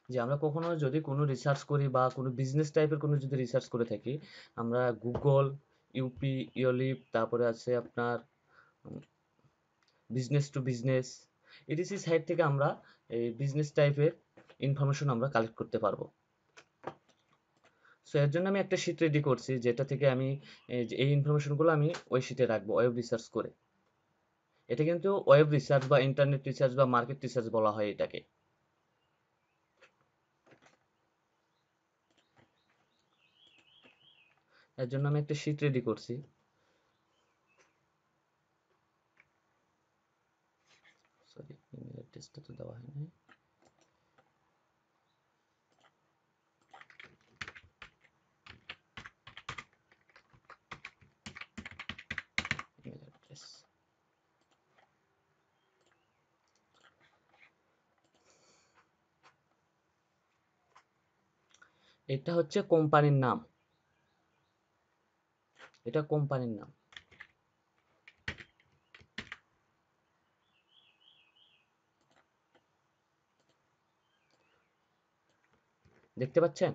যে আমরা কখনো যদি কোনো রিসার্চ করি বা কোনো বিজনেস টাইপের কোনো যদি রিসার্চ করে থাকি, আমরা গুগল, ইউপি, ইওলিপ, তারপরে আছে আপনার business to business, ETC site থেকে আমরা এই বিজনেস টাইপের ইনফরমেশন আমরা কালেক্ট করতে পারবো। সো এর জন্য আমি একটা শিট রেডি করছি, যেটা থেকে আমি এই ইনফরমেশনগুলো আমি ওই শিটে রাখবো ওয়েব রিসার্চ করে। এটা কিন্তু ওয়েব রিসার্চ বা ইন্টারনেট রিসার্চ বা মার্কেট রিসার্চ বলা হয় এটাকে। এর জন্য আমি একটা শিট রেডি করছি। সরি, ইমেল অ্যাড্রেসটা তো দেওয়া হয়নি। ইমেল অ্যাড্রেস, এটা হচ্ছে কোম্পানির নাম, এটা কোম্পানির নাম। দেখতে পাচ্ছেন?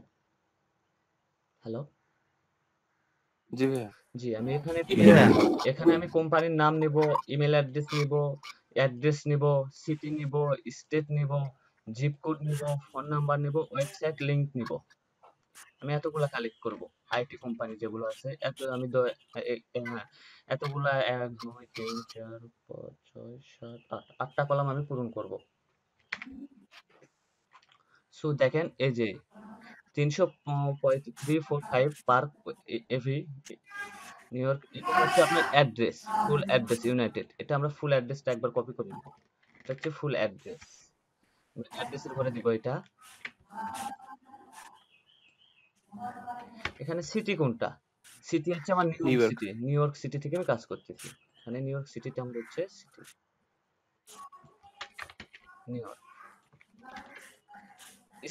হ্যালো? জি ভাইয়া। জি, আমি এখানে জি ভাইয়া। এখানে আমি কোম্পানির নাম নিব, ইমেল অ্যাড্রেস নিব, সিটি নিব, স্টেট নিব, জিপ কোড নিব, ফোন নাম্বার নিব, ওয়েবসাইট লিংক নিব। আমি এতগুলা কালেক্ট করব। আইটি কোম্পানি যেগুলো আছে, এত আমি এতগুলা ১, ২, ৩, ৪, ৫, ৬, ৭, ৮, ৮টা কলাম আমি পূরণ করব। সো দেখেন এই যে 335 পার এভরি নিউ ইয়র্ক, এটা হচ্ছে আপনার অ্যাড্রেস, ফুল অ্যাড্রেস ইউনাইটেড। এটা আমরা ফুল অ্যাড্রেসটা একবার কপি করে নিব। এটা হচ্ছে ফুল অ্যাড্রেস। অ্যাড্রেসের ঘরে দিব এটা। এখানে সিটি কোনটা? সিটি হচ্ছে আমার new new York York. City. New York city থেকে আমি কাজ করতেছি। মানে নিউ ইয়র্ক সিটিতে আমরা হচ্ছে সিটি, নিউ ইয়র্ক।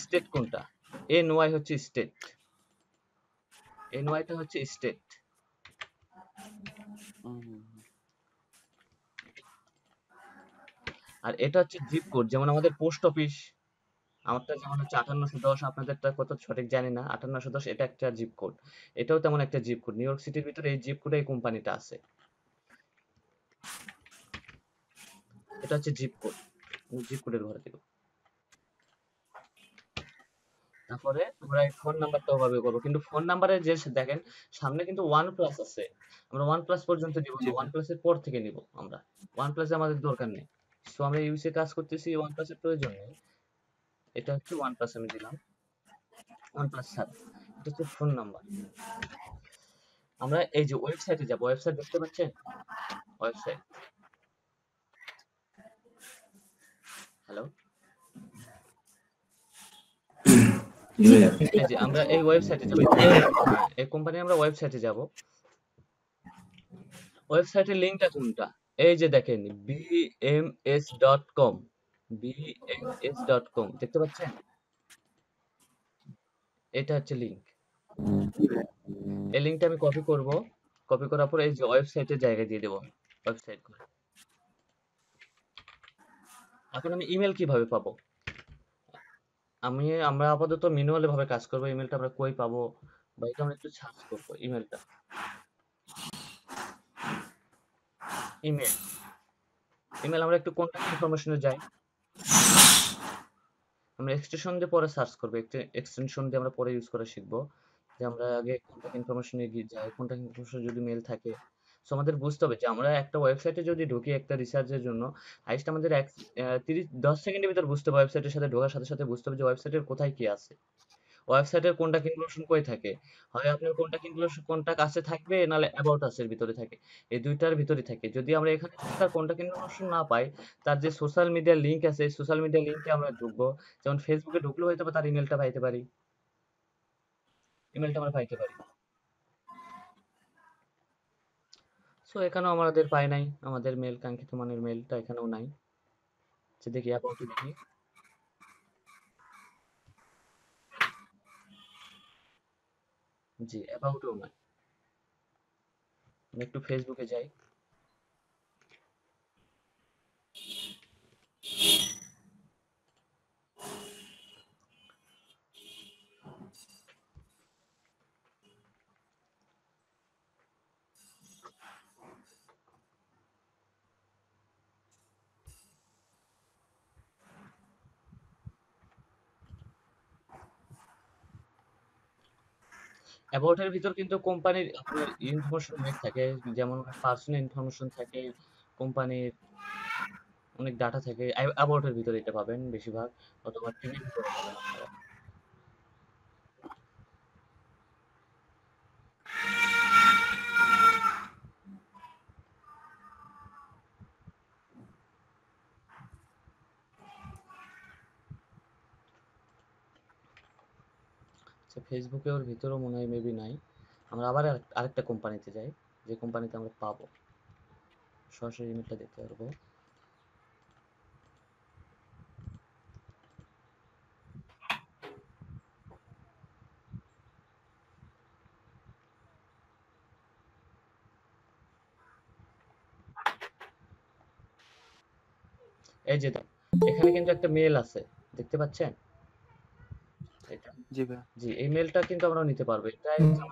স্টেট কোনটা? এনওয়াই হচ্ছে স্টেট। এনওয়াইটা হচ্ছে স্টেট। আর এটা হচ্ছে জিপ কোড, যেমন আমাদের পোস্ট অফিস। আমারটা যেমন হচ্ছে 5810, আপনাদেরটা কত সঠিক জানি না। 5810 এটা একটা জিপ কোড। এটাও তেমন একটা জিপ কোড। নিউ ইয়র্ক সিটির ভিতরে এই জিপ কোডে এই কোম্পানিটা আছে। এটা হচ্ছে জিপ কোড। জিপ কোডের ঘরে দিব। তারপরে আমরা এই ফোন নাম্বারটা ওভাবে করবো, কিন্তু ফোন নাম্বারে যে দেখেন সামনে কিন্তু ওয়ান প্লাস আছে। আমরা ওয়ান প্লাস পর্যন্ত দিব না, জি ওয়ান ভাইয়া। প্লাসের পর থেকে নিব আমরা। ওয়ান প্লাসে আমাদের দরকার নেই। সো আমরা ইউসে কাজ করতেছি, ওয়ান প্লাসের প্রয়োজন নেই। এটা হচ্ছে ওয়ান প্লাস আমি দিলাম, ওয়ান প্লাস ছাড়া। এটা হচ্ছে ফোন নাম্বার। আমরা এই যে ওয়েবসাইটে যাব, ওয়েবসাইট দেখতে পাচ্ছেন? Website, hello? জি ভাইয়া। এই যে আমরা এই ওয়েবসাইটে যাব, হ্যাঁ এই কোম্পানি আমরা ওয়েবসাইটে যাব। ওয়েবসাইটের লিঙ্কটা কোনটা? এই যে দেখেন bms.com, bms.com দেখতে পাচ্ছেন? এটা হচ্ছে লিঙ্ক। জি ভাইয়া। এই লিঙ্কটা আমি কপি করব। কপি করার পর এই যে ওয়েবসাইটের জায়গায় দিয়ে দেব। ওয়েবসাইট করে। এখন আমি ইমেল কিভাবে পাবো? আমরা আপাতত ম্যানুয়ালি ভাবে কাজ করব। ইমেলটা আমরা কই পাবো, বা এটা আমরা একটু সার্চ করব ইমেলটা। ইমেল, ইমেল আমরা একটু কন্টাক্ট ইনফরমেশনে যাই। আমরা এক্সটেনশন দিয়ে পরে সার্চ করবো, এক্সটেনশন দিয়ে আমরা পরে ইউজ করা শিখবো। যে আমরা আগে কন্টাক্ট ইনফরমেশনে গিয়ে যাই, কন্টাক্ট ইনফরমেশন যদি মেল থাকে। সো আমাদের বুঝতে হবে যে আমরা একটা ওয়েবসাইটে যদি ঢুকি একটা রিসার্চের জন্য, হাইস্ট আমাদের 10 সেকেন্ডের ভিতর বুঝতে হবে, ওয়েবসাইটের সাথে ঢোকার সাথে সাথে বুঝতে হবে যে ওয়েবসাইটের কোথায় কি আছে, ওয়েবসাইটের কন্টাক্ট ইনফরমেশন কই থাকে। হয় আপনার কন্টাক্ট ইনফরমেশন কন্টাক্ট আছে থাকবে, নাহলে অ্যাবাউট আস এর ভিতরে থাকে। এই দুইটার ভিতরে থাকে। যদি আমরা এখানে যদি তার কন্টাক্ট ইনফরমেশন না পাই, তার যে সোশ্যাল মিডিয়া লিংক আছে, সোশ্যাল মিডিয়া লিংকে আমরা ঢুকবো। যেমন ফেসবুকে ঢুকলেও হয়তো বা তার ইমেলটা পাইতে পারি, ইমেলটা আমরা পাইতে পারি। সো এখানেও আমাদের পাই নাই, আমাদের মেল, কাঙ্ক্ষিত মানের মেলটা এখানেও নাই। যে দেখি অ্যাবাউটে দেখি। জি, অ্যাবাউটেও নাই। আমি একটু ফেসবুকে যাই। অ্যাবাউট এর ভিতর কিন্তু কোম্পানির আপনার ইনফরমেশন অনেক থাকে। যেমন পার্সোনাল ইনফরমেশন থাকে, কোম্পানির অনেক ডাটা থাকে। অ্যাবাউট এর ভিতরে এটা পাবেন বেশিরভাগ, অথবা টিভির ভিতরে পাবেন আপনারা। আচ্ছা, ফেসবুকে ওর ভিতরেও মনে হয় মেবি নাই। আমরা আবার আরেকটা কোম্পানিতে যাই, যে কোম্পানিতে আমরা পাবো, সরাসরি ইমেলটা দেখতে পারবো। এই যে দেখ, এখানে কিন্তু একটা মেল আছে, দেখতে পাচ্ছেন এটা? জি ভাইয়া। জি, এই মেলটা কিন্তু আমরা নিতে পারবো।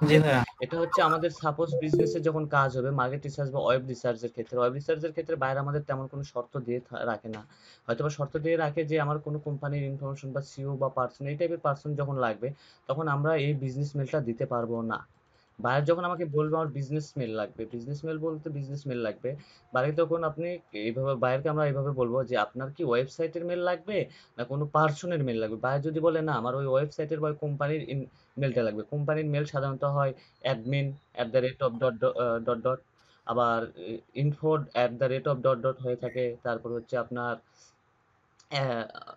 জি ভাইয়া। এটা হচ্ছে আমাদের সাপোজ বিজনেসে যখন কাজ হবে, মার্কেট রিসার্চ বা ওয়েব রিসার্চের ক্ষেত্রে, ওয়েব রিসার্চের ক্ষেত্রে বাইরে আমাদের তেমন কোনো শর্ত দিয়ে রাখে না। হয়তোবা শর্ত দিয়ে রাখে যে আমার কোনো কোম্পানির ইনফরমেশন বা সিও বা পার্সন, এই টাইপের পার্সন যখন লাগবে, তখন আমরা এই বিজনেস মেলটা দিতে পারবো না। বায়ার যখন আমাকে বলবে আমার বিজনেস মেল লাগবে, বিজনেস মেল বলতে বিজনেস মেল লাগবে, বায়ারকে তখন আপনি এইভাবে, বায়ারকে আমরা এইভাবে বলবো যে আপনার কি ওয়েবসাইটের মেল লাগবে না কোনো পার্সনের মেল লাগবে। বায়ার যদি বলে না আমার ওই ওয়েবসাইটের বা কোম্পানির মেলটা লাগবে, কোম্পানির মেল সাধারণত হয় admin at the rate of dot dot dot, আবার info at the rate of dot dot হয়ে থাকে, তারপর হচ্ছে আপনার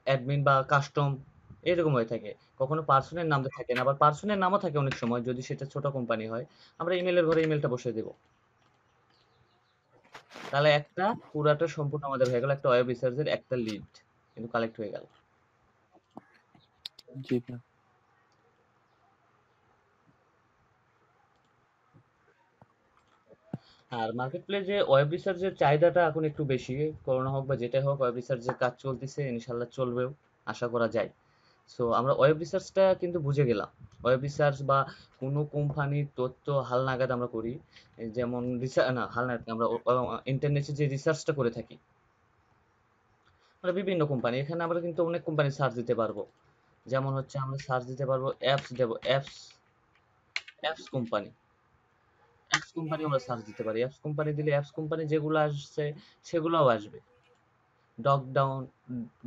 অ্যাডমিন বা কাস্টম, এরকম হয়ে থাকে। কখনো পার্সনের নামটা থাকে না, আবার পার্সনের নামও থাকে অনেক সময় যদি সেটা ছোট কোম্পানি হয়। আমরা ইমেলের ঘরে ইমেলটা বসিয়ে দেবো, তাহলে একটা পুরাটা সম্পূর্ণ আমাদের হয়ে গেল, একটা ওয়েব রিসার্চের একটা লিড কিন্তু কালেক্ট হয়ে গেল। জি ভাইয়া। আর মার্কেট প্লেসে ওয়েব রিসার্চের চাহিদাটা এখন একটু বেশি। করোনা হোক বা যেটাই হোক, ওয়েব রিসার্চের কাজ চলতেছে, ইনশাল্লাহ চলবেও, আশা করা যায়। সো আমরা ওয়েব রিসার্চটা কিন্তু বুঝে গেলাম। ওয়েব রিসার্চ বা কোনো কোম্পানির তথ্য হালনাগাদ আমরা করি, এই যেমন রিসার্চ না, হালনাগাদ না, আমরা ইন্টারনেটে যে রিসার্চটা করে থাকি, আমরা বিভিন্ন কোম্পানি, এখানে আমরা কিন্তু অনেক কোম্পানি সার্চ দিতে পারবো। যেমন হচ্ছে আমরা সার্চ দিতে পারবো apps dev, apps, apps company, apps company আমরা সার্চ দিতে পারি। অ্যাপস কোম্পানি দিলে অ্যাপস কোম্পানি যেগুলো আসছে সেগুলোও আসবে। Doc down,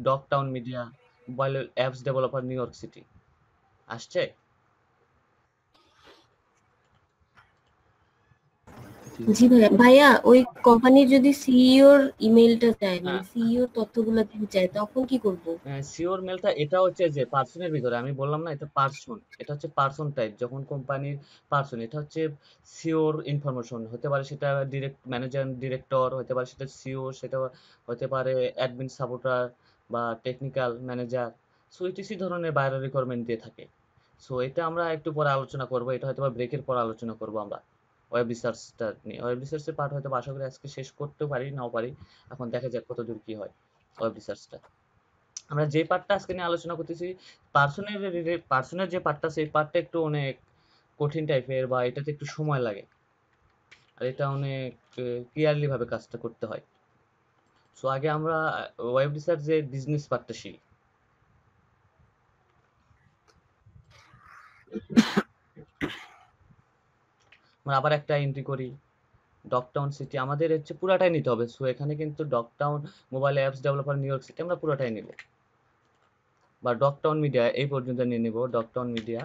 doc town media, mobile apps developer New York City আসছে। জি জি ভাইয়া, ভাইয়া ওই কোম্পানির যদি সিইওর ইমেলটা চায়, হ্যাঁ, মানে সিইওর তথ্যগুলো যদি চায়, তখন কি করব? সিওর মেলটা এটা হচ্ছে যে পার্সনের ভিতরে আমি বললাম না, এটা পার্সন, এটা হচ্ছে পার্সন টাইপ, যখন কোম্পানির পার্সন, এটা হচ্ছে সিওর ইনফরমেশন হতে পারে, সেটা ডিরেক্ট ম্যানেজার ডিরেক্টর হতে পারে, সেটা সিও, সেটা হতে পারে অ্যাডমিন সাপোর্টার বা টেকনিক্যাল ম্যানেজার। সো ইটিসি ধরনের বাইরের রিকোয়ারমেন্ট দিয়ে থাকে। সো এটা আমরা একটু পরে আলোচনা করব, এটা হয়তো বা ব্রেকের পর আলোচনা করব আমরা ওয়েব রিসার্চটা নিয়ে। ওয়েব রিসার্চের পার্ট হয়তো বা আশা করি আজকে শেষ করতেও পারি, নাও পারি। এখন দেখা যাক কতদূর কি হয় ওয়েব রিসার্চটা। আমরা যে পার্টটা আজকে নিয়ে আলোচনা করতেছি, পার্সনের যে পার্টটা, সেই পার্টটা একটু অনেক কঠিন টাইপের, বা এটাতে একটু সময় লাগে, আর এটা অনেক ক্লিয়ারলি ভাবে কাজটা করতে হয়। সো আগে আমরা ওয়েব রিসার্চের বিজনেস পার্টটা শিখি। আমরা আবার একটা এন্ট্রি করি, ডকটাউন সিটি, আমাদের হচ্ছে পুরাটাই নিতে হবে। সো এখানে কিন্তু Doctown mobile apps developer New York City আমরা পুরাটাই নিব, বা ডকটাউন মিডিয়া এই পর্যন্ত নিয়ে নিব। ডকটাউন মিডিয়া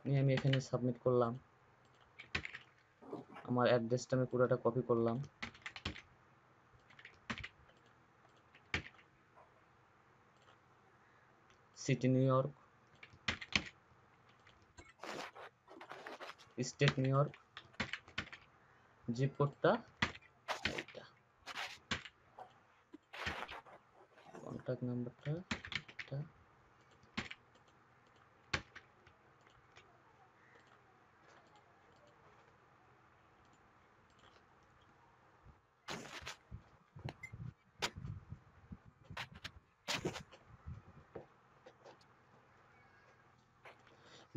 নিয়ে আমি এখানে সাবমিট করলাম, আমার অ্যাড্রেসটা আমি পুরোটা কপি করলাম। City New York, state New York, zip কোডটা এইটা, কন্ট্যাক্ট নাম্বারটা এটা।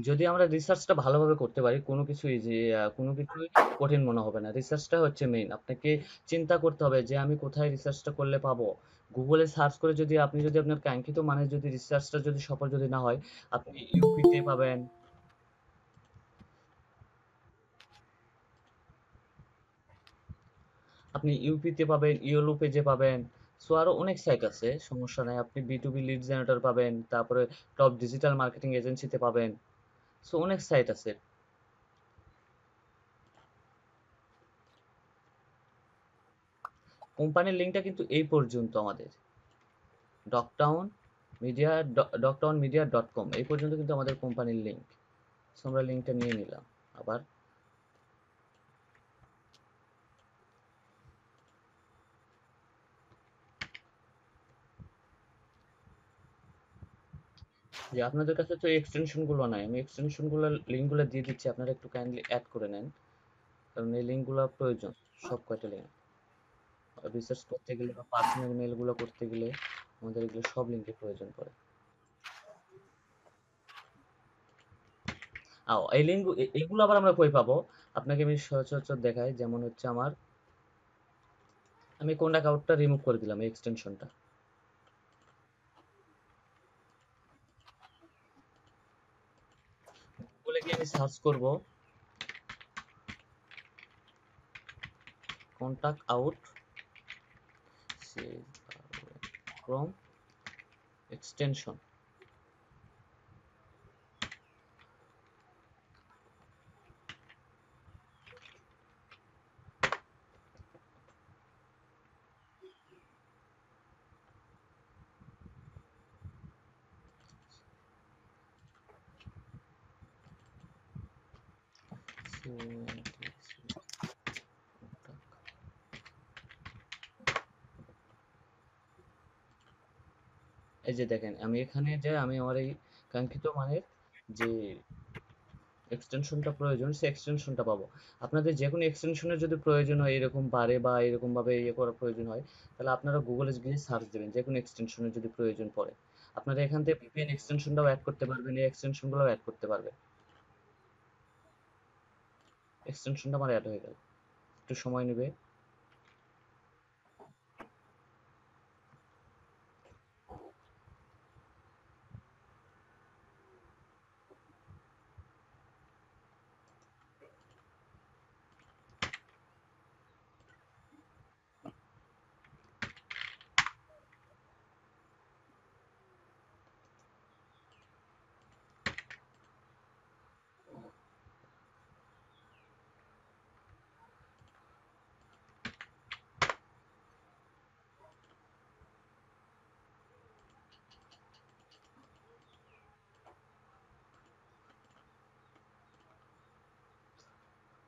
যদি আমরা রিসার্চটা ভালোভাবে করতে পারি, কোনো কিছুই যে কোনো কিছুই কঠিন মনে হবে না। রিসার্চটা হচ্ছে মেইন। আপনাকে চিন্তা করতে হবে যে আমি কোথায় রিসার্চটা করলে পাবো, গুগলে সার্চ করে যদি আপনি যদি আপনার কাঙ্ক্ষিত মানের যদি রিসার্চটা যদি সফল যদি না হয়, আপনি ইউপিতে পাবেন, আপনি ইউপিতে পাবেন, ইয়েলো পেজে পাবেন। সো আরো অনেক সাইট আছে, সমস্যা নাই। আপনি বি2বি লিড জেনারেটর পাবেন, তারপরে টপ ডিজিটাল মার্কেটিং এজেন্সিতে পাবেন। সো অনেক সাইট আছে। কোম্পানির লিঙ্কটা কিন্তু এই পর্যন্ত আমাদের ডকটাউন মিডিয়া ডকটাউন মিডিয়া .com এই পর্যন্ত কিন্তু আমাদের কোম্পানির লিঙ্ক। সো আমরা লিঙ্কটা নিয়ে নিলাম আবার। যে আপনাদের কাছে তো এক্সটেনশন গুলো নাই, আমি এক্সটেনশন গুলো লিঙ্ক গুলো দিয়ে দিচ্ছি, আপনারা একটু কাইন্ডলি অ্যাড করে নেন, কারণ এই লিঙ্ক গুলো প্রয়োজন। সব কয়টা লিঙ্ক রিসার্চ করতে গেলে বা পার্সোনাল মেল গুলো করতে গেলে আমাদের এগুলো সব লিঙ্কের প্রয়োজন পড়ে। এই লিঙ্ক এগুলো আবার আমরা কই পাবো? আপনাকে আমি সচরাচর দেখাই, যেমন হচ্ছে আমি কোন অ্যাকাউন্টটা রিমুভ করে দিলাম এই এক্সটেনশনটা। গুগলে গিয়ে আমি সার্চ করব কন্টাক্ট আউট ফ্রম এক্সটেনশন। এই যে দেখেন, আমি এখানে যে আমি আমার এই কাঙ্ক্ষিত মানের যে এক্সটেনশনটা প্রয়োজন সেই এক্সটেনশনটা পাবো। আপনাদের যে কোনো এক্সটেনশনের যদি প্রয়োজন হয়, এরকম বারে বা এরকম ভাবে ইয়ে করার প্রয়োজন হয়, তাহলে আপনারা গুগলে গিয়ে সার্চ দেবেন যে কোনো এক্সটেনশনের যদি প্রয়োজন পড়ে। আপনারা এখান থেকে ভিপিএন এক্সটেনশনটাও অ্যাড করতে পারবেন, এই এক্সটেনশনগুলোও অ্যাড করতে পারবেন। এক্সটেনশনটা আমার অ্যাড হয়ে গেল, একটু সময় নেবে।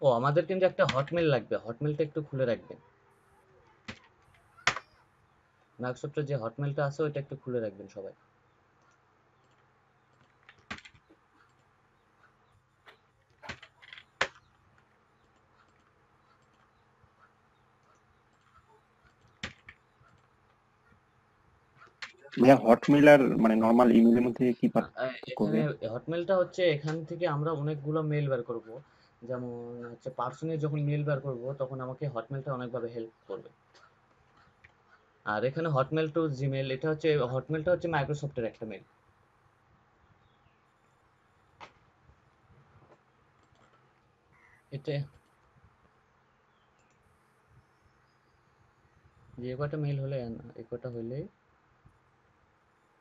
ও আমাদের কিন্তু একটা হটমেল লাগবে, হটমেলটা একটু খুলে রাখবেন। মাইক্রোসফটের যে হটমেলটা আছে ওইটা একটু খুলে রাখবেন সবাই। ভাইয়া হটমেল আর মানে নর্মাল ইমেলের মধ্যে কি পার্থক্য এখানে ভাইয়া? হটমেলটা হচ্ছে এখান থেকে আমরা অনেকগুলো মেল বের করব। যেমন হচ্ছে পার্সোনাল যখন মেল বের করব তখন আমাকে হটমেলটা অনেকভাবে হেল্প করবে। আর এখানে হটমেল টু জিমেল, এটা হচ্ছে হটমেলটা হচ্ছে মাইক্রোসফটের একটা মেল। এটা যে কয়টা মেল হলে না, এই কয়টা হইলেই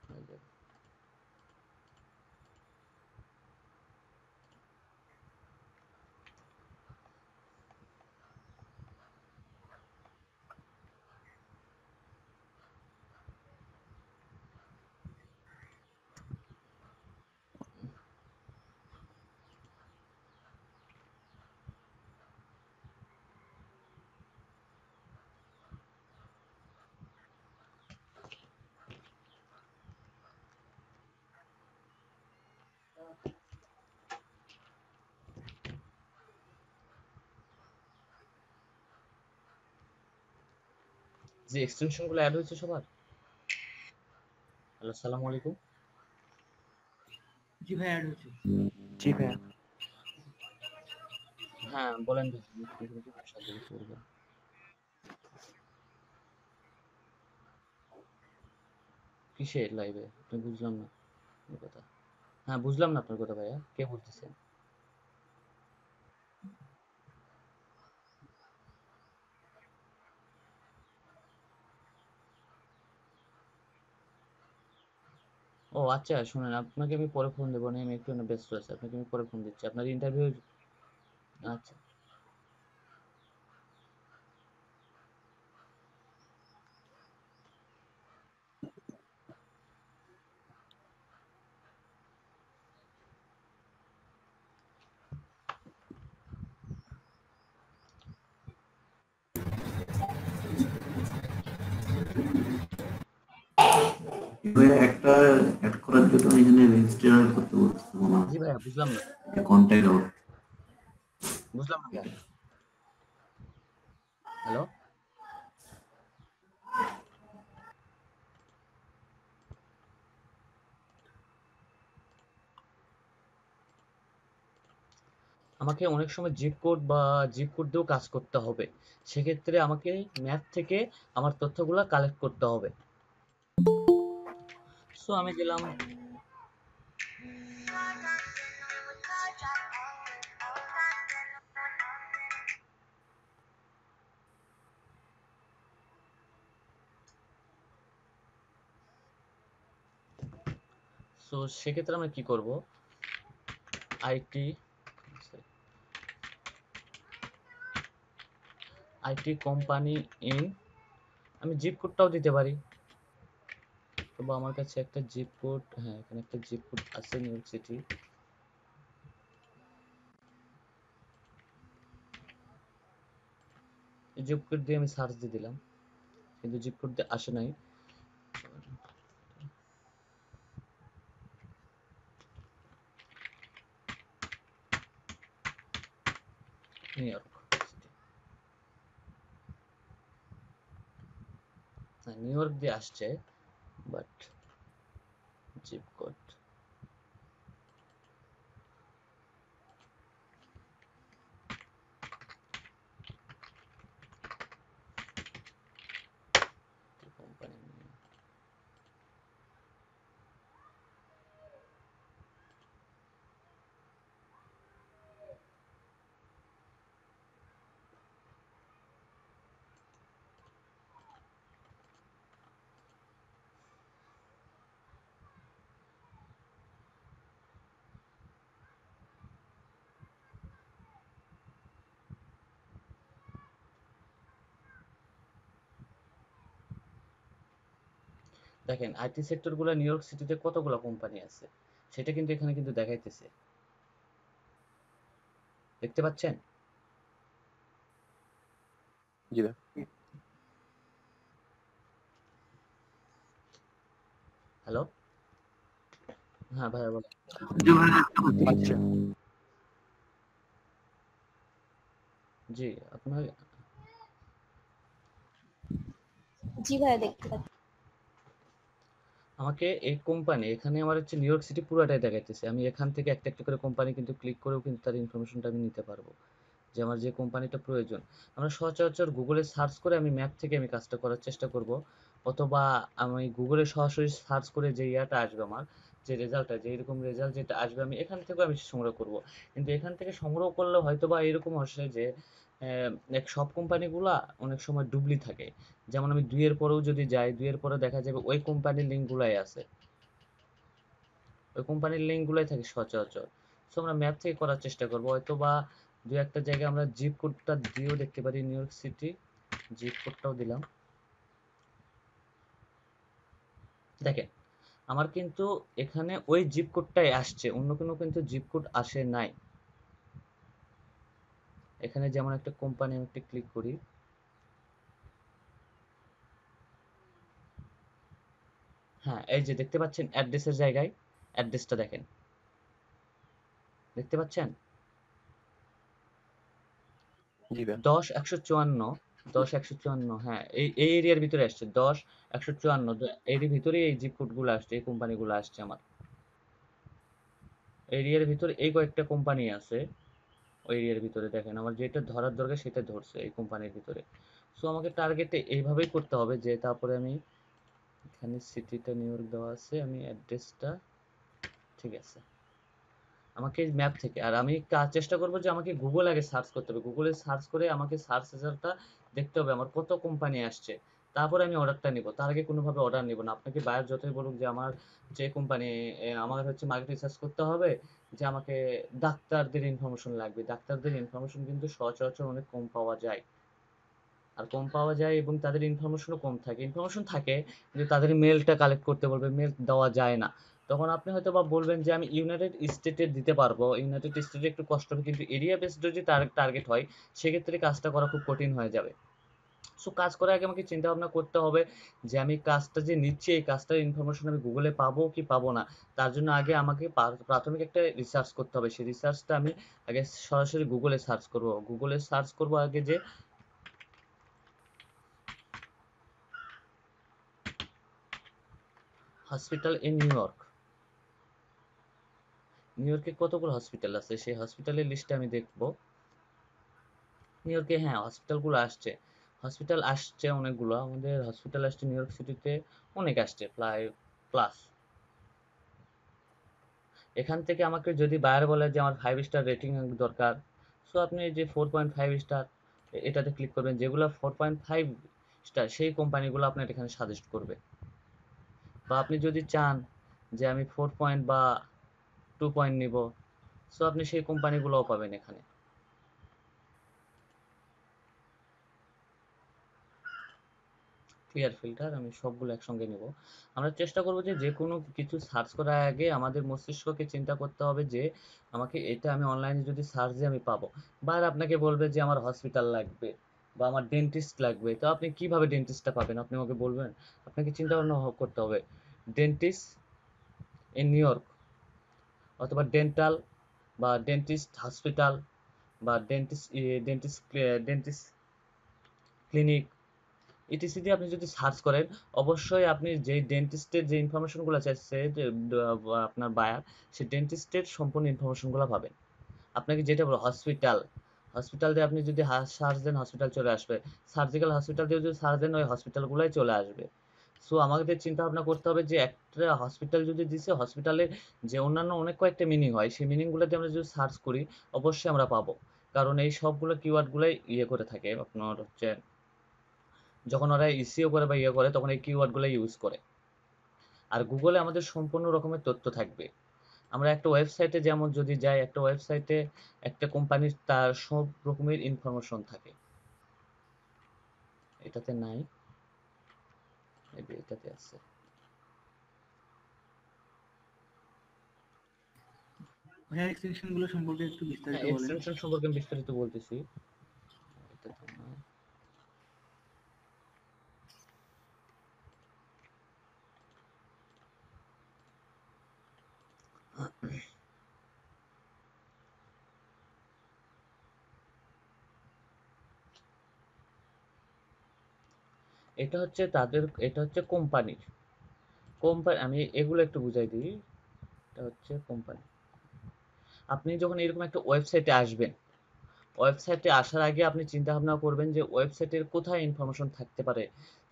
হয়ে যাবে। যে এক্সটেনশন গুলো অ্যাড হয়েছে সবার। হ্যালো, সালাম আলাইকুম। জি ভাই অ্যাড হচ্ছে। জি ভাইয়া। হ্যাঁ বলেন ভাই, আমি কি সাহায্য করতে পারবো? কিসের লাইভে? আমি বুঝলাম না আপনার কথা। হ্যাঁ, বুঝলাম না আপনার কথা ভাইয়া। কে বলতেছেন? ও আচ্ছা, শুনেন, আপনাকে আমি পরে ফোন দেবো না, আমি একটু না ব্যস্ত আছি। আপনাকে আমি পরে ফোন দিচ্ছি। আপনার ইন্টারভিউ। আচ্ছা। এবার একটা অ্যাড করার জন্য এখানে রেজিস্টার করতে বলছে আমার জি ভাইয়া, বুঝলাম না। Contact out. বুঝলাম না ভাইয়া। হ্যালো? আমাকে অনেক সময় জিপ কোড বা জিপ কোড দিয়েও কাজ করতে হবে। সেক্ষেত্রে আমাকে ম্যাথ থেকে আমার তথ্যগুলা কালেক্ট করতে হবে। সো আমি গেলাম। সো সেক্ষেত্রে আমরা কি করব? আইটি আইটি কোম্পানি ইন, আমি জিপ কোডটাও দিতে পারি। তবে আমার কাছে একটা জিপ কোড, হ্যাঁ এখানে একটা জিপ কোড আছে, New York city. Zip code দিয়ে আমি সার্চ দিয়ে দিলাম, কিন্তু জিপ কোড দিয়ে আসে নাই। নিউ ইয়র্ক সিটি, হ্যাঁ নিউ ইয়র্ক দিয়ে আসছে, বাট জিপ কোড কোম্পানি। দেখেন আইটি সেক্টর গুলো নিউ ইয়র্ক সিটিতে কতগুলো কোম্পানি আছে, সেটা কিন্তু এখানে কিন্তু দেখাইতেছে, দেখতে পাচ্ছেন? জি ভাই। হ্যালো? হ্যাঁ ভাইয়া বলেন। আচ্ছা, জি, আপনার জি ভাইয়া দেখতে পাচ্ছি। আমাকে এই কোম্পানি, এখানে আমার হচ্ছে নিউ ইয়র্ক সিটি পুরোটাই দেখাইতেছে। আমি এখান থেকে একটা একটা করে কোম্পানি কিন্তু ক্লিক করেও কিন্তু তার ইনফরমেশনটা আমি নিতে পারবো, যে আমার যে কোম্পানিটা প্রয়োজন। আমরা সচরাচর গুগলে সার্চ করে আমি ম্যাপ থেকে আমি কাজটা করার চেষ্টা করব, অথবা আমি গুগলে সরাসরি সার্চ করে যে ইয়াটা আসবে আমার, যে রেজাল্টটা, যে এরকম রেজাল্ট যেটা আসবে, আমি এখান থেকেও আমি সংগ্রহ করব। কিন্তু এখান থেকে সংগ্রহ করলে হয়তো বা এরকম আসে যে সব কোম্পানিগুলা অনেক সময় ডুবলি থাকে। যেমন আমি 2 এর পরেও যদি যাই, 2 এর পরে দেখা যাবে ওই কোম্পানির লিঙ্কগুলাই আছে। ওই কোম্পানির লিঙ্কগুলাই থাকে সচরাচর। সো আমরা ম্যাপ থেকে করার চেষ্টা করব। হয়তোবা 2-1টা জায়গায় আমরা জিপ কোডটা দিয়েও দেখতে পারি, নিউ ইয়র্ক সিটি। জিপ কোডটাও দিলাম। দেখেন, আমার কিন্তু এখানে ওই জিপ কোডটাই আসছে, অন্য কোনো কিন্তু জিপ কোড আসে নাই। এখানে যেমন একটা কোম্পানি আমি একটা ক্লিক করি। হ্যাঁ, এই যে দেখতে পাচ্ছেন অ্যাড্রেসের জায়গায়, অ্যাড্রেসটা দেখেন। দেখতে পাচ্ছেন? জি ভাই। 10-154, 10-154, হ্যাঁ এই এরিয়ার ভিতরে আসছে। 10-154, এর ভিতরেই এই জিপ কোডগুলো আসছে, এই কোম্পানিগুলো আসছে আমার এরিয়ার ভিতরে। এই কয়েকটা কোম্পানি আছে ওই এরিয়ার ভিতরে, দেখেন আমার যেটা ধরার দরকার সেটা ধরছে এই কোম্পানির ভিতরে। সো আমাকে টার্গেটে এইভাবেই করতে হবে, যে তারপরে আমি এখানে সিটিটা নিউ ইয়র্ক দেওয়া আছে, আমি অ্যাড্রেসটা ঠিক আছে আমাকে ম্যাপ থেকে, আর আমি চেষ্টা করব যে আমাকে গুগল আগে সার্চ করতে হবে, গুগলে সার্চ করে আমাকে সার্চ রেজাল্টটা দেখতে হবে আমার কত কোম্পানি আসছে, তারপরে আমি অর্ডারটা নিব, তার আগে কোনোভাবে অর্ডার নিব না। আপনাকে বায়ার যতই বলুক যে আমার যে কোম্পানি, আমার হচ্ছে মার্কেট রিসার্চ করতে হবে যে আমাকে ডাক্তারদের ইনফরমেশন লাগবে, ডাক্তারদের ইনফরমেশন কিন্তু সচরাচর অনেক কম পাওয়া যায়, আর কম পাওয়া যায় এবং তাদের ইনফরমেশনও কম থাকে, ইনফরমেশন থাকে কিন্তু তাদের মেলটা কালেক্ট করতে বলবে, মেল দেওয়া যায় না। তখন আপনি হয়তো বা বলবেন যে আমি ইউনাইটেড স্টেটে দিতে পারবো, ইউনাইটেড স্টেটে একটু কষ্ট হবে, কিন্তু এরিয়া বেসড যদি টার্গেট হয় সেক্ষেত্রে কাজটা করা খুব কঠিন হয়ে যাবে। সো কাজ করার আগে আমাকে চিন্তা ভাবনা করতে হবে যে আমি কাজটা যে নিচ্ছি এই কাজটার ইনফরমেশন আমি গুগলে পাবো কি পাবো না। তার জন্য আগে আমাকে প্রাথমিক একটা রিসার্চ করতে হবে, সেই রিসার্চটা আমি আগে সরাসরি গুগলে সার্চ করব, গুগলে সার্চ করব আগে যে hospital in new York, new ইয়র্কে কতগুলো হসপিটাল আছে সেই হসপিটালের লিস্টে আমি দেখব। নিউ ইয়র্কে হ্যাঁ হসপিটালগুলো আসছে, হসপিটাল আসছে অনেকগুলো, আমাদের হসপিটাল আসছে নিউ ইয়র্ক সিটিতে অনেক আসছে, প্রায় প্লাস। এখান থেকে আমাকে যদি বায়ার বলে যে আমার 5 স্টার রেটিং দরকার, সো আপনি যে 4.5 স্টার এটাতে ক্লিক করবেন, যেগুলো 4.5 স্টার সেই কোম্পানিগুলো আপনার এখানে সাজেস্ট করবে। বা আপনি যদি চান যে আমি 4 বা 2 নিব, সো আপনি সেই কোম্পানিগুলোও পাবেন এখানে। ক্লিয়ার ফিল্টার আমি সবগুলো একসঙ্গে নেব। আমরা চেষ্টা করব যে যে কোনো কিছু সার্চ করার আগে আমাদের মস্তিষ্ককে চিন্তা করতে হবে যে আমাকে এটা আমি অনলাইনে যদি সার্চ দিয়ে আমি পাবো। বা আপনাকে বলবে যে আমার হসপিটাল লাগবে বা আমার ডেন্টিস্ট লাগবে, তো আপনি কিভাবে ডেন্টিস্টটা পাবেন আপনি আমাকে বলবেন। আপনাকে চিন্তা ভাবনা করতে হবে ডেন্টিস্ট ইন নিউ ইয়র্ক, অথবা ডেন্টাল বা ডেন্টিস্ট হসপিটাল বা ডেন্টিস্ট ডেন্টিস্ট ক্লিনিক ইটিসি দিয়ে আপনি যদি সার্চ করেন, অবশ্যই আপনি যেই ডেন্টিস্টের যে ইনফরমেশনগুলো চাইছে যে আপনার বায়ার, সেই ডেন্টিস্টের সম্পূর্ণ ইনফরমেশনগুলো পাবেন। আপনাকে যেটা বলো হসপিটাল, হসপিটাল দিয়ে আপনি যদি সার্চ দেন হসপিটাল চলে আসবে, সার্জিক্যাল হসপিটাল দিয়ে যদি সার্চ দেন ওই হসপিটালগুলোই চলে আসবে। সো আমাদের চিন্তা ভাবনা করতে হবে যে একটা হসপিটাল যদি দিছে, হসপিটালের যে অন্যান্য অনেক কয়েকটা মিনিং হয় সেই মিনিংগুলো দিয়ে আমরা যদি সার্চ করি অবশ্যই আমরা পাবো, কারণ এই সবগুলো কিওয়ার্ডগুলোই ইয়ে করে থাকে আপনার হচ্ছে যখন ওরা ইসিও করে বা ইয়ে করে তখন এই কিওয়ার্ডগুলো ইউজ করে। আর গুগলে আমাদের সম্পূর্ণ রকমের তথ্য থাকবে। আমরা একটা ওয়েবসাইটে যেমন যদি যাই, একটা ওয়েবসাইটে একটা কোম্পানির তার সব রকমের ইনফরমেশন থাকে, এটাতে নাই, এটাতে আছে। ভাইয়া এক্সটেনশন গুলো সম্পর্কে একটু হ্যাঁ বিস্তারিত বলেন। এক্সটেনশন সম্পর্কে আমি বিস্তারিত বলতেছি, এটাতে না। এটা হচ্ছে তাদের, এটা হচ্ছে কোম্পানির, আমি এগুলো একটু বুঝাই দিই। এটা হচ্ছে কোম্পানি। আপনি যখন এরকম একটা ওয়েবসাইটে আসবেন, ওয়েবসাইটে আসার আগে আপনি চিন্তা ভাবনা করবেন যে ওয়েবসাইটের কোথায় ইনফরমেশন থাকতে পারে,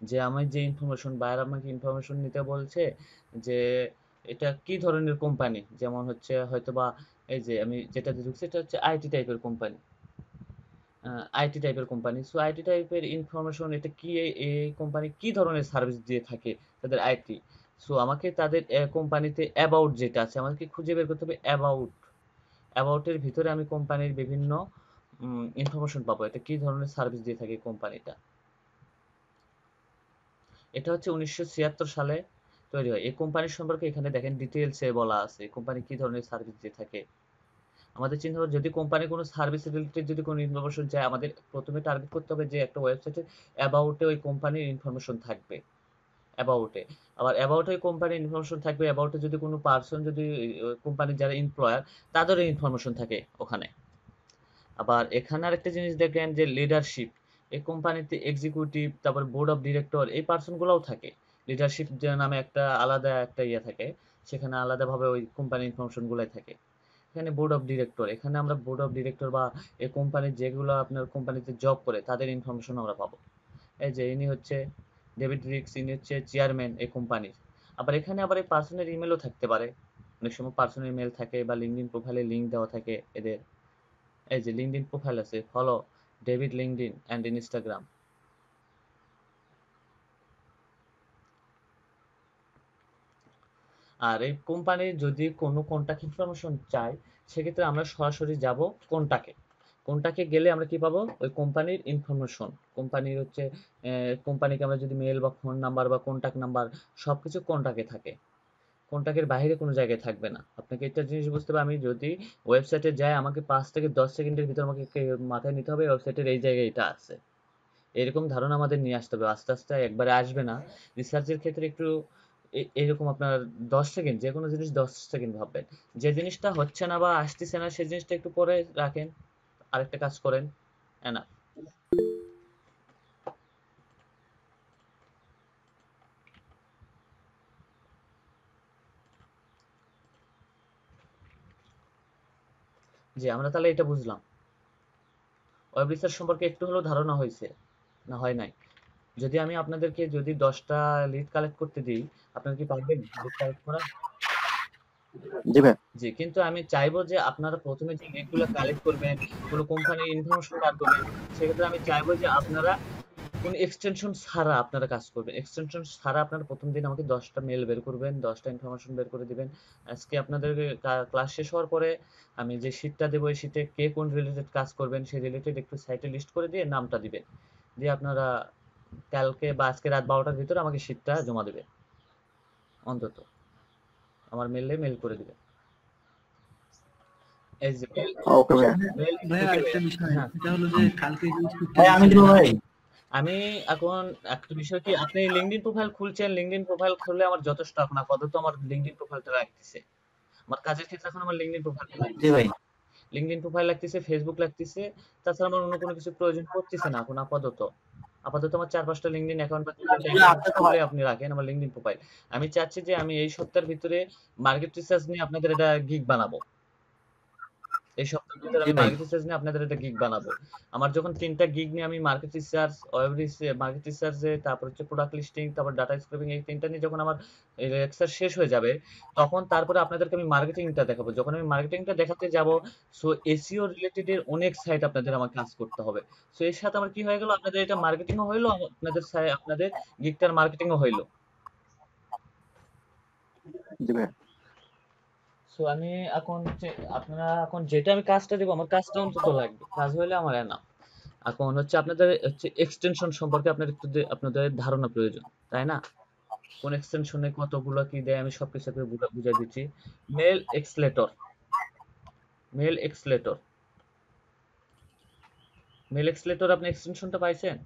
যে আমি যে ইনফরমেশন বায়ার আমাকে ইনফরমেশন নিতে বলছে যে এটা কি ধরনের কোম্পানি, যেমন হচ্ছে হয়তোবা এই যে আমি যেটাতে ঢুকছি এটা হচ্ছে আইটি টাইপের কোম্পানি, আইটি টাইপের কোম্পানি। সো আইটি টাইপের ইনফরমেশন এটা কি, এই কোম্পানি কি ধরনের সার্ভিস দিয়ে থাকে তাদের আইটি। সো আমাকে তাদের কোম্পানিতে অ্যাবাউট যেটা আছে আমাকে খুঁজে বের করতে হবে, অ্যাবাউট, অ্যাবাউটের ভিতরে আমি কোম্পানির বিভিন্ন ইনফরমেশন পাবো, এটা কি ধরনের সার্ভিস দিয়ে থাকে কোম্পানিটা। এটা হচ্ছে 1976 সালে তৈরি হয় এই কোম্পানির সম্পর্কে, এখানে দেখেন ডিটেলসে বলা আছে কোম্পানি কি ধরনের সার্ভিস দিয়ে থাকে। আমাদের চিন্তা হবে যদি কোম্পানি কোনো সার্ভিস রিলেটেড যদি কোনো ইনফরমেশন চায়, আমাদের প্রথমে টার্গেট করতে হবে যে একটা ওয়েবসাইটে অ্যাবাউটে ওই কোম্পানির ইনফরমেশন থাকবে, অ্যাবাউটে। আবার অ্যাবাউটে ওই কোম্পানির ইনফরমেশন থাকবে, অ্যাবাউটে যদি কোনো পার্সন যদি কোম্পানির যারা এমপ্লয়ার তাদেরও ইনফরমেশন থাকে ওখানে। আবার এখানে আরেকটা জিনিস দেখেন যে লিডারশিপ, এই কোম্পানিতে এক্সিকিউটিভ তারপর বোর্ড অফ ডিরেক্টর এই পার্সনগুলোও থাকে। লিডারশিপ যে নামে একটা আলাদা একটা ইয়ে থাকে, সেখানে আলাদাভাবে ওই কোম্পানির ইনফরমেশনগুলোই থাকে। এখানে বোর্ড অফ ডিরেক্টর, এখানে আমরা বোর্ড অফ ডিরেক্টর বা এই কোম্পানির যেগুলো আপনার কোম্পানিতে জব করে তাদের ইনফরমেশন আমরা পাবো। এই যে ইনি হচ্ছে ডেভিড রিক্স ইনি হচ্ছে চেয়ারম্যান এই কোম্পানির। আবার এখানে আবার এই পার্সনের ইমেলও থাকতে পারে, অনেক সময় পার্সনের ইমেল থাকে বা লিঙ্কডইন প্রোফাইলে লিঙ্ক দেওয়া থাকে এদের। এই যে লিঙ্কডইন প্রোফাইল আছে, follow David LinkedIn and Instagram. আর এই কোম্পানির যদি কোনো কন্টাক্ট ইনফরমেশন চাই, সেক্ষেত্রে আমরা সরাসরি যাব কোনটাকে গেলে আমরা কি পাবো, ওই কোম্পানির ইনফরমেশন, কোম্পানির হচ্ছে কোম্পানিকে আমরা যদি মেল বা ফোন নাম্বার বা কন্টাক্ট নাম্বার সবকিছু কোনটাকে থাকে, কন্টাক্টের বাইরে কোনো জায়গায় থাকবে না। আপনাকে একটা জিনিস বুঝতে হবে, আমি যদি ওয়েবসাইটে যাই আমাকে 5 থেকে 10 সেকেন্ডের ভিতর আমাকে মাথায় নিতে হবে ওয়েবসাইটের এই জায়গায় এটা আছে, এরকম ধারণা আমাদের নিয়ে আসতে হবে। আস্তে আস্তে একবারে আসবে না। রিসার্চের ক্ষেত্রে একটু এরকম আপনার 10 সেকেন্ড, যে কোনো জিনিস 10 সেকেন্ড ভাববেন। যে জিনিসটা হচ্ছে না বা আসতেছে না সেই জিনিসটা একটু পরে রাখেন, আরেকটা কাজ করেন, এনা। যে আমরা তাহলে এটা বুঝলাম, ওয়েব রিসার্চ সম্পর্কে একটু হলেও ধারণা হয়েছে না হয় নাই? যদি আমি আপনাদেরকে যদি 10টা লিড কালেক্ট করতে দিই, আপনারা কি পারবেন লিড কালেক্ট করা? জি ভাই। জি, কিন্তু আমি চাইবো যে আপনারা প্রথমে যে লিডগুলো কালেক্ট করবেন, কোনো কোম্পানির ইনফরমেশন বার করবেন, সেক্ষেত্রে আমি চাইবো যে আপনারা কোনো এক্সটেনশন ছাড়া আপনারা কাজ করবেন। এক্সটেনশন ছাড়া আপনারা প্রথম দিন আমাকে 10টা মেল বের করবেন, 10টা ইনফরমেশন বের করে দিবেন। আজকে আপনাদেরকে ক্লাস শেষ হওয়ার পরে আমি যে শিটটা দেবো, এই শিটে কে কোন রিলেটেড কাজ করবেন সেই রিলেটেড একটু সাইটে লিস্ট করে দিয়ে নামটা দিবেন, দিয়ে আপনারা কালকে বা আজকে রাত 12টার ভিতরে আমাকে শিটটা জমা দেবেন, অন্তত আমার মেলে মেল করে দিবেন। এই যে মেল ওকে ভাই। মেল ভাইয়া ঢুকে একটা বিষয়, হ্যাঁ, এটা হলো যে কালকে যে ভাই আমি দিব ভাই। আমি এখন একটা বিষয় কি, আপনি লিঙ্কডইন প্রোফাইল খুলছেন, লিঙ্কডইন প্রোফাইল খুললে আমার যথেষ্ট। এখন আপাতত আমার লিঙ্কডইন প্রোফাইলটা লাগতেছে, আমার কাজের ক্ষেত্রে এখন আমার লিঙ্কডইন প্রোফাইলটা জি লাগতেছে, ভাই। লিঙ্কডইন প্রোফাইল লাগতেছে, ফেসবুক লাগতেছে। তাছাড়া আমার অন্য কোনো কিছু প্রয়োজন পড়তেছে না এখন আপাতত। আপাতত আমার 4-5টা লিঙ্কডইন অ্যাকাউন্ট বা 3-4টা অ্যাকাউন্ট খুলে আপনি রাখেন আমার লিঙ্কডইন প্রোফাইল। আমি চাচ্ছি যে আমি এই সপ্তাহের ভিতরে মার্কেট রিসার্চ নিয়ে আপনাদের একটা গিগ বানাবো। এই সপ্তাহের ভিতরে জি আমি ভাই। মার্কেট রিসার্চ নিয়ে আপনাদের একটা গিগ বানাবো। আমার যখন 3টা গিগ নিয়ে আমি market research, web research, market রিসার্চে, তারপর হচ্ছে প্রোডাক্ট লিস্টিং, তারপর ডাটা স্ক্রাপিং, এই 3টা নিয়ে যখন আমার এই লেকচার শেষ হয়ে যাবে, তখন তারপরে আপনাদেরকে আমি মার্কেটিংটা দেখাবো। যখন আমি মার্কেটিংটা দেখাতে যাব, সো এসইও রিলেটেড এর অনেক সাইট আপনাদের আমার কাজ করতে হবে। সো এর সাথে আমার কি হয়ে গেল, আপনাদের এটা মার্কেটিংও হইলো, আপনাদের আপনাদের গিগটার মার্কেটিংও হইলো। জি ভাই। সো আমি এখন হচ্ছে, আপনারা এখন যেটা আমি কাজটা দেবো, আমার কাজটা অন্তত লাগবে, কাজ হইলে আমার এনাফ। এখন হচ্ছে আপনাদের হচ্ছে এক্সটেনশন সম্পর্কে আপনার একটু আপনাদের ধারণা প্রয়োজন, তাই না? কোন এক্সটেনশনে কতগুলো কি দেয় আমি সবকিছু আপনাকে বুঝাই দিচ্ছি। মেল এক্সলেটর, মেল এক্সলেটর, মেল এক্সলেটর, আপনি এক্সটেনশনটা পাইছেন?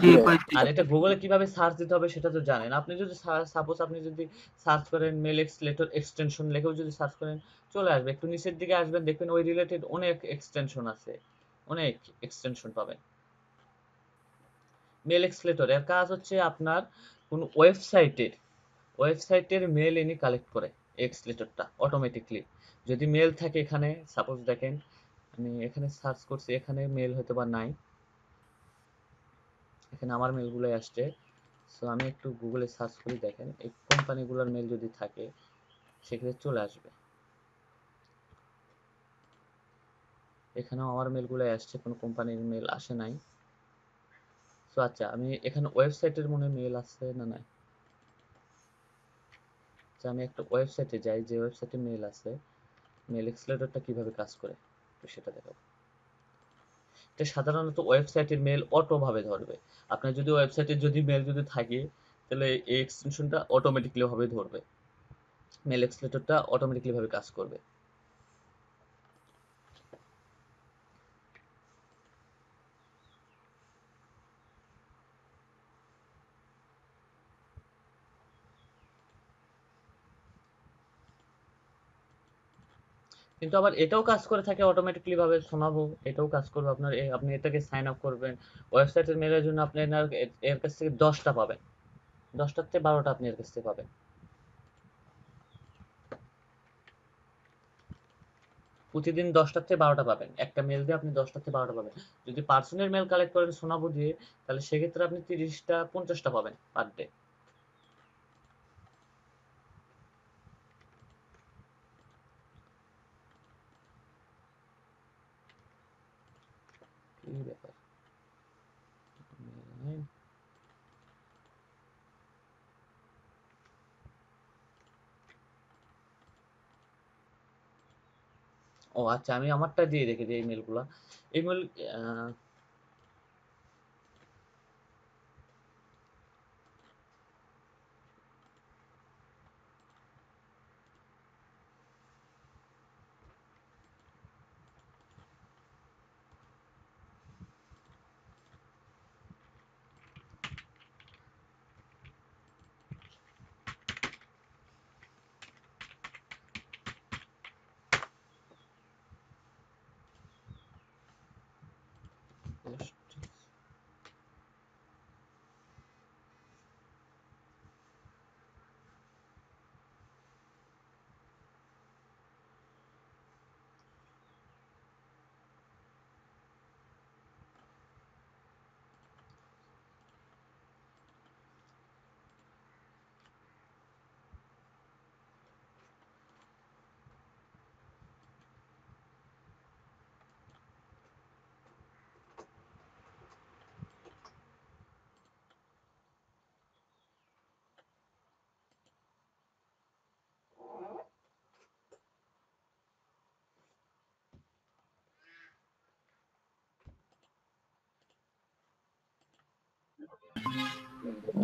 জি পাইছি। আর এটা গুগলে কিভাবে সার্চ দিতে হবে সেটা তো জানেন। আপনি যদি সাপোজ আপনি যদি সার্চ করেন মেল এক্সলেটর এক্সটেনশন লিখেও যদি সার্চ করেন, চলে আসবে। একটু নিচের দিকে আসবেন, দেখবেন ওই রিলেটেড অনেক এক্সটেনশন আছে, অনেক এক্সটেনশন পাবেন। মেল এক্সলেটর এর কাজ হচ্ছে আপনার কোন ওয়েবসাইটের মেল ইনি কালেক্ট করে, এক্সলেটরটা অটোমেটিকলি। যদি মেল থাকে এখানে, সাপোজ দেখেন আমি এখানে সার্চ করছি, এখানে মেল হয়তো বা নাই, এখানে আমার মেলগুলোই আসছে। সো আমি একটু গুগলে সার্চ করি, দেখেন এই কোম্পানিগুলোর মেল যদি থাকে সেক্ষেত্রে চলে আসবে। এখানেও আমার মেলগুলোই আসছে, কোনো কোম্পানির মেল আসে নাই। সো আচ্ছা, আমি এখানে ওয়েবসাইটের মনে মেল আছে না নাই? আচ্ছা, আমি একটা ওয়েবসাইটে যাই, যে ওয়েবসাইটে মেল আছে, মেল এক্সলেটরটা কিভাবে কাজ করে তো সেটা দেখাবো। এটা সাধারণত ওয়েবসাইটের মেল অটো ভাবে ধরবে। আপনার যদি ওয়েবসাইটে যদি মেল যদি থাকে, তাহলে এই এক্সটেনশনটা অটোমেটিকলি ভাবে ধরবে, মেল এক্সলেটরটা অটোমেটিকলি ভাবে কাজ করবে। কিন্তু আবার এটাও কাজ করে থাকে অটোমেটিকলি ভাবে, শোনাবো, এটাও কাজ করবে আপনার। আপনি এটাকে সাইন আপ করবেন ওয়েবসাইটের মেলের জন্য, আপনি এর কাছ থেকে 10টা পাবেন, 10টার থেকে 12টা আপনি এর কাছ থেকে পাবেন। প্রতিদিন 10টা থেকে 12টা পাবেন। একটা মেল দিয়ে আপনি 10টা থেকে 12টা পাবেন। যদি পার্সোনাল মেল কালেক্ট করেন সোনাবু দিয়ে, তাহলে সেক্ষেত্রে আপনি 30টা 50টা পাবেন পার ডে। কি ব্যাপার? ও আচ্ছা, আমি আমারটা দিয়ে রেখেছি এই মেলগুলা। এই মেল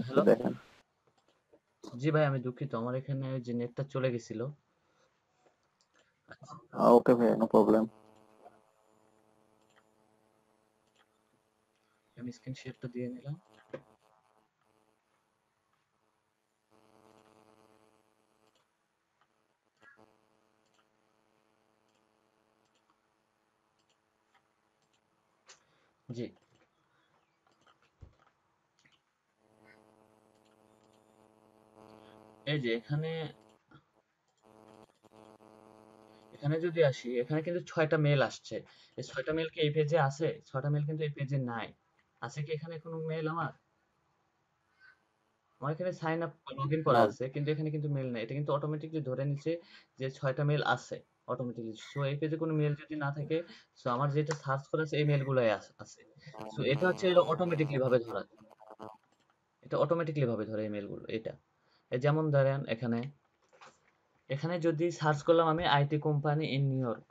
হ্যালো। দেখেন জি ভাই, আমি দুঃখিত, আমার এখানে যে নেটটা চলে গেছিল। ওকে ভাই, নো প্রবলেম। আমি স্ক্রিন শেয়ারটা দিয়ে নিলাম। জি, এই যে এখানে এখানে যদি আসি, এখানে কিন্তু 6টা মেল আসছে। এই 6টা মেল কি এই পেজে আছে? 6টা মেল কিন্তু এই পেজে নাই। আছে কি এখানে কোনো মেল আমার? আমার এখানে সাইন আপ লগ ইন করা না, আছে, কিন্তু এখানে কিন্তু মেল নাই। এটা কিন্তু অটোমেটিকলি ধরে নিচ্ছে যে 6টা মেল আছে অটোমেটিকলি। সো এই পেজে কোনো মেল যদি না থাকে, সো আমার যেটা সার্চ করা আছে এই মেলগুলাই আছে। সো এটা হচ্ছে অটোমেটিকলি ভাবে ধরা। এটা অটোমেটিকলি ভাবে ধরে এই মেলগুলো এটা। এই যেমন ধরেন এখানে এখানে যদি সার্চ করলাম আমি IT company in new York,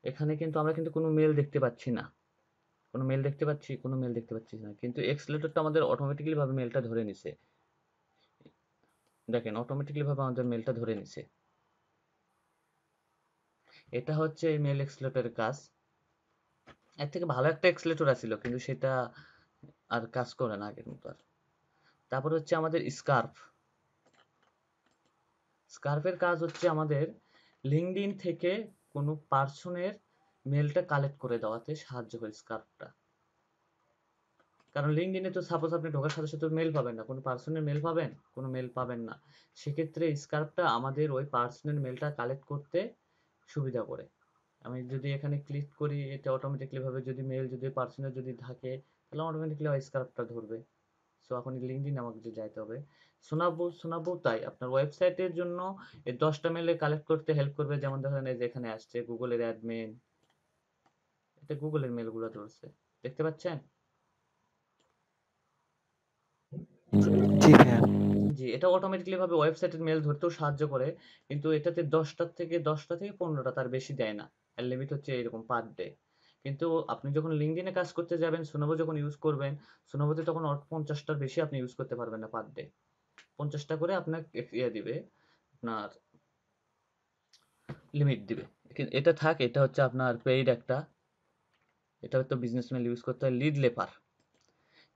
এখানে কিন্তু আমরা কিন্তু কোনো মেল দেখতে পাচ্ছি না। কোনো মেল দেখতে পাচ্ছি? কোনো মেল দেখতে পাচ্ছি না। কিন্তু এক্সেলেটরটা আমাদের অটোমেটিক্যালি ভাবে মেলটা ধরে নিছে। দেখেন অটোমেটিক্যালি ভাবে আমাদের মেলটা ধরে নিছে। এটা হচ্ছে এই মেল এক্সেলেটরের কাজ। এর থেকে ভালো একটা এক্সেলেটর আছিল, কিন্তু সেটা আর কাজ করে না আগের মতো আর। তারপর হচ্ছে আমাদের স্কার্ফ। স্কার্ফের কাজ হচ্ছে আমাদের লিঙ্কডইন থেকে কোনো পার্সনের মেলটা কালেক্ট করে দেওয়াতে সাহায্য করে স্কার্ফটা। কারণ লিঙ্কডইনে তো সাপোজ আপনি ঢোকার সাথে সাথে মেল পাবেন না, কোনো পার্সনের মেল পাবেন, কোনো মেল পাবেন না। সেক্ষেত্রে স্কার্ফটা আমাদের ওই পার্সনের মেলটা কালেক্ট করতে সুবিধা করে। আমি যদি এখানে ক্লিক করি, এটা অটোমেটিকলি ভাবে যদি মেল যদি পার্সনের যদি থাকে, তাহলে অটোমেটিকলি ওই স্কার্ফটা ধরবে। সো এখন লিঙ্কডইন আমাকে যে যাইতে হবে। শোনাবো তাই আপনার ওয়েবসাইটের জন্য এই 10টা মেলে কালেক্ট করতে হেল্প করবে। যেমন ধরেন এই যে এখানে আসছে গুগলের অ্যাডমিন, এটা গুগলের মেলগুলো ধরছে, দেখতে পাচ্ছেন? জি ভাইয়া। জি, এটা অটোমেটিক্যালি ভাবে ওয়েবসাইটের মেল ধরতেও সাহায্য করে। কিন্তু এটাতে 10টা থেকে 15টা, তার বেশি দেয় না। এর লিমিট হচ্ছে এরকম পার ডে। কিন্তু আপনি যখন লিঙ্কডইনে কাজ করতে যাবেন, সুনভো যখন ইউজ করবেন, সুনভোতে তখন 50টার বেশি আপনি ইউজ করতে পারবেন না পার ডে। 50টা করে আপনার দিবে, আপনার লিমিট দিবে। এটা থাক, এটা হচ্ছে আপনার পেইড একটা। এটা হয়তো বিজনেস মেল ইউজ করতে হয় লিড লেপার।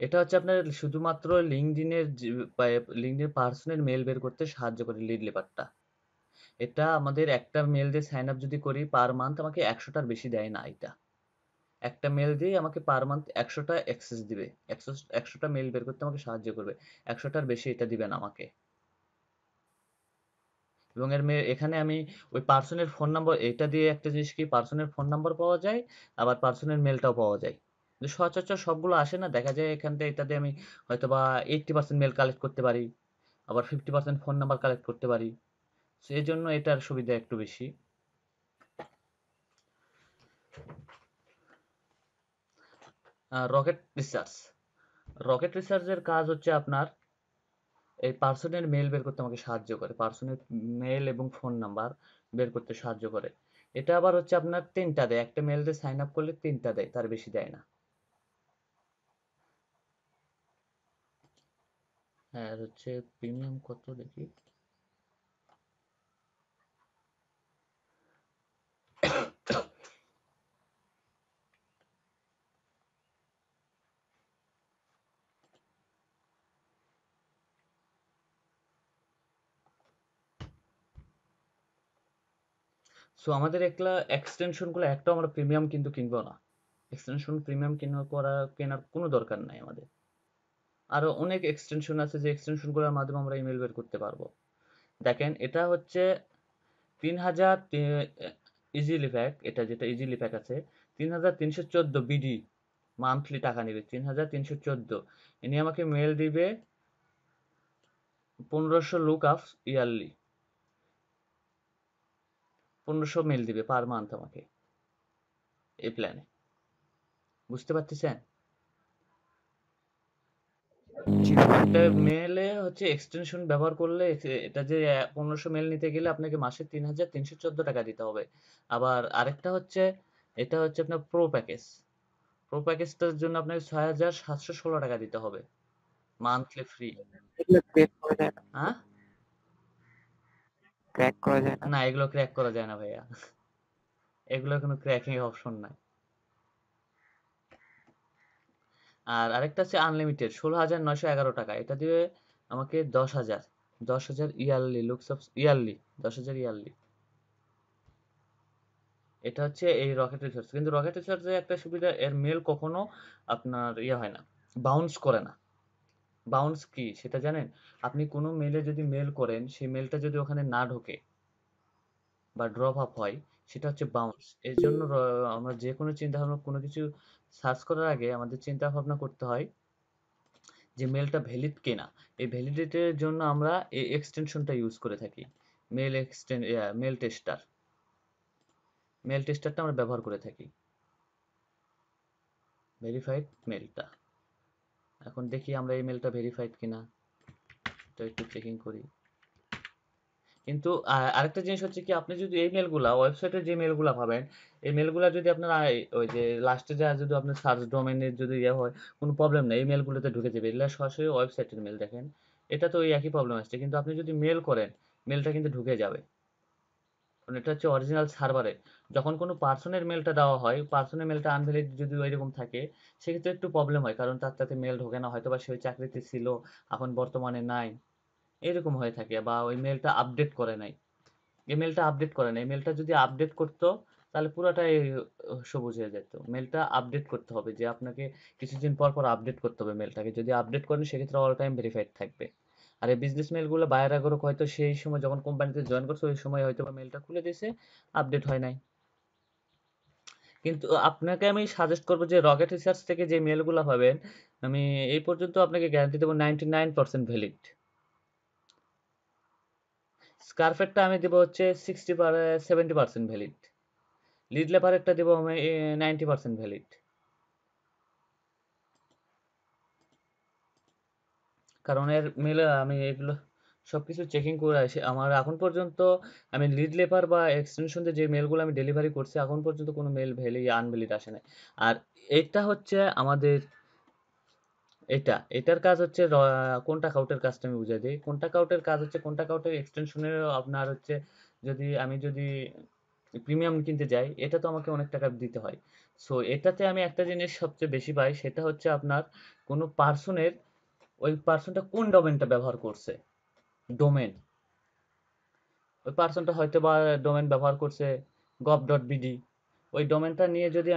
এটা হচ্ছে আপনার শুধুমাত্র লিঙ্কডইনের পার্সনের মেল বের করতে সাহায্য করে লিড লেপারটা। এটা আমাদের একটা মেল দিয়ে সাইন আপ যদি করি পার মান্থ আমাকে 100টার বেশি দেয় না এটা। একটা মেল দিয়ে আমাকে পার মান্থ 100টা অ্যাক্সেস দিবে। 100টা মেল বের করতে আমাকে সাহায্য করবে। 100টার বেশি এটা দিবে না আমাকে। এবং এখানে আমি ওই পার্সনের ফোন নাম্বার, এটা দিয়ে একটা জিনিস কি, পার্সনের ফোন নাম্বার পাওয়া যায়, আবার পার্সনের মেলটাও পাওয়া যায়। কিন্তু সচরাচর সবগুলো আসে না, দেখা যায় এখান থেকে এটা দিয়ে আমি হয়তোবা 80% মেল কালেক্ট করতে পারি, আবার 50% ফোন নাম্বার কালেক্ট করতে পারি। সো এই জন্য এটার সুবিধা একটু বেশি। রকেট রিসার্চ, রকেট রিসার্চের কাজ হচ্ছে আপনার এই পার্সনের মেল বের করতে আমাকে সাহায্য করে, পার্সনের মেল এবং ফোন নাম্বার বের করতে সাহায্য করে। এটা আবার হচ্ছে আপনার 3টা দেয়, একটা মেল দিয়ে সাইন আপ করলে 3টা দেয়, তার বেশি দেয় না। হ্যাঁ, আর হচ্ছে প্রিমিয়াম কত দেখি। সো আমাদের এক্সটেনশন গুলো একটাও আমরা প্রিমিয়াম কিন্তু কিনবো না, এক্সটেনশন প্রিমিয়াম কেনার কোনো দরকার নাই আমাদের। আরো অনেক এক্সটেনশন আছে যে এক্সটেনশন গুলোর মাধ্যমে আমরা ইমেল বের করতে পারবো। দেখেন এটা হচ্ছে 3000 ইজিলি প্যাক, এটা যেটা ইজিলি প্যাক আছে 3314 বিডি মান্থলি টাকা নেবে, 3314। ইনি আমাকে মেল দিবে 1500 লুক আপ ইয়ারলি, 1500 মেল দিবে পার মান্থ আমাকে এই প্ল্যানে। বুঝতে পারতেছেন? জি ভাইয়া। একটা মেলে হচ্ছে এক্সটেনশন ব্যবহার করলে এটা যে 1500 মেল নিতে গেলে আপনাকে মাসে 3314 টাকা দিতে হবে। আবার আরেকটা হচ্ছে, এটা হচ্ছে আপনার প্রো প্যাকেজ, প্রো প্যাকেজটার জন্য আপনাকে 6716 টাকা দিতে হবে মান্থলি ফ্রি। এগুলো ক্র্যাক করা যায় না? হ্যাঁ, ক্র্যাক করা যায় না? না এগুলো ক্র্যাক করা যায় না ভাইয়া, এগুলোর কোনো ক্র্যাকিং অপশন নাই। আর আরেকটা আছে আনলিমিটেড 16,911 টাকা, এটা দিবে আমাকে 10,000 yearly looks of yearly, 10,000 yearly. এটা হচ্ছে এই রকেট রিসার্চ। কিন্তু রকেট রিসার্চের একটা সুবিধা, এর মেল কখনো আপনার হয় না, বাউন্স করে না। বাউন্স কি সেটা জানেন? আপনি কোনো মেলে যদি মেল করেন, সেই মেলটা যদি ওখানে না ঢোকে বা ড্রপ আপ হয়, সেটা হচ্ছে বাউন্স। এর জন্য আমরা যে কোনো চিন্তা ভাবনা, কোনো কিছু সার্চ করার আগে আমাদের চিন্তা ভাবনা করতে হয় যে মেলটা ভ্যালিড কিনা। এই ভ্যালিডিটির জন্য আমরা এই এক্সটেনশনটা ইউজ করে থাকি, মেল টেস্টার। মেল টেস্টারটা আমরা ব্যবহার করে থাকি, ভেরিফাইড মেলটা। এখন দেখি আমরা এই মেলটা ভেরিফাইড কিনা, তো একটু চেকিং করি। কিন্তু আরেকটা জিনিস হচ্ছে কি, আপনি যদি এই মেলগুলা ওয়েবসাইটে যে মেলগুলা পাবেন, এই মেলগুলা যদি আপনার ওই যে লাস্টে যা যদি আপনার সার্চ ডোমেনের যদি হয়, কোনো প্রবলেম নেই, এই মেলগুলোতে ঢুকে যাবে, এগুলা সরাসরি ওয়েবসাইটের মেল। দেখেন এটা তো ওই একই প্রবলেম আসছে, কিন্তু আপনি যদি মেল করেন মেলটা কিন্তু ঢুকে যাবে, কারণ এটা হচ্ছে অরিজিনাল সার্ভারে। যখন কোনো পার্সনের মেলটা দেওয়া হয়, পার্সনের মেলটা আনভ্যালিড যদি ওইরকম থাকে, সেক্ষেত্রে একটু প্রবলেম হয়, কারণ তার তাতে মেল ঢোকে না, হয়তো বা সে ওই চাকরিতে ছিল, এখন বর্তমানে নাই, এরকম হয়ে থাকে। বা ওই মেলটা আপডেট করে নাই, ইমেলটা আপডেট করে না, ইমেলটা যদি আপডেট করতো তাহলে পুরোটাই সবুজ হয়ে যেত। মেলটা আপডেট করতে হবে, যে আপনাকে কিছুদিন পর পর আপডেট করতে হবে মেলটাকে, যদি আপডেট করেন সেক্ষেত্রে অল টাইম ভেরিফাইড থাকবে। আর এই বিজনেস মেলগুলো বায়ার আগরক হয়তো সেই সময় যখন কোম্পানিতে জয়েন করছে ওই সময় হয়তো বা মেলটা খুলে দিয়েছে, আপডেট হয় নাই। কিন্তু আপনাকে আমি সাজেস্ট করবো যে রকেট রিসার্চ থেকে যে মেলগুলো পাবেন, আমি এই পর্যন্ত আপনাকে গ্যারান্টি দেবো 99% ভ্যালিড। স্কারফেটটা আমি দেবো হচ্ছে 70% ভ্যালিড। লিড লেপারেরটা দেবো আমি 90% ভ্যালিড। কারণ এর মেলে আমি এগুলো সবকিছু চেকিং করে আসি, আমার এখন পর্যন্ত আমি লিড লেপার বা এক্সটেনশন দিয়ে যে মেলগুলো আমি ডেলিভারি করছি এখন পর্যন্ত কোনো মেল আনভ্যালিড আসে নাই। আর এটা হচ্ছে আমাদের, এটার কাজ হচ্ছে কোনটাক আউটের কাজটা আমি বুঝাই দিই। কোনটাক আউটের কাজ হচ্ছে, কোনটাক আউটের এক্সটেনশনের আপনার হচ্ছে, যদি প্রিমিয়াম কিনতে যাই, এটা তো আমাকে অনেক টাকা দিতে হয়। সো এটাতে আমি একটা জিনিস সবচেয়ে বেশি পাই, সেটা হচ্ছে আপনার কোনো পার্সনের, ওই পার্সনটা কোন ডোমেনটা ব্যবহার করছে, ডোমেন, ওই পার্সনটা হয়তো বা ডোমেন ব্যবহার করছে gov.bd, ওই ডোমেনটা নিয়ে যদি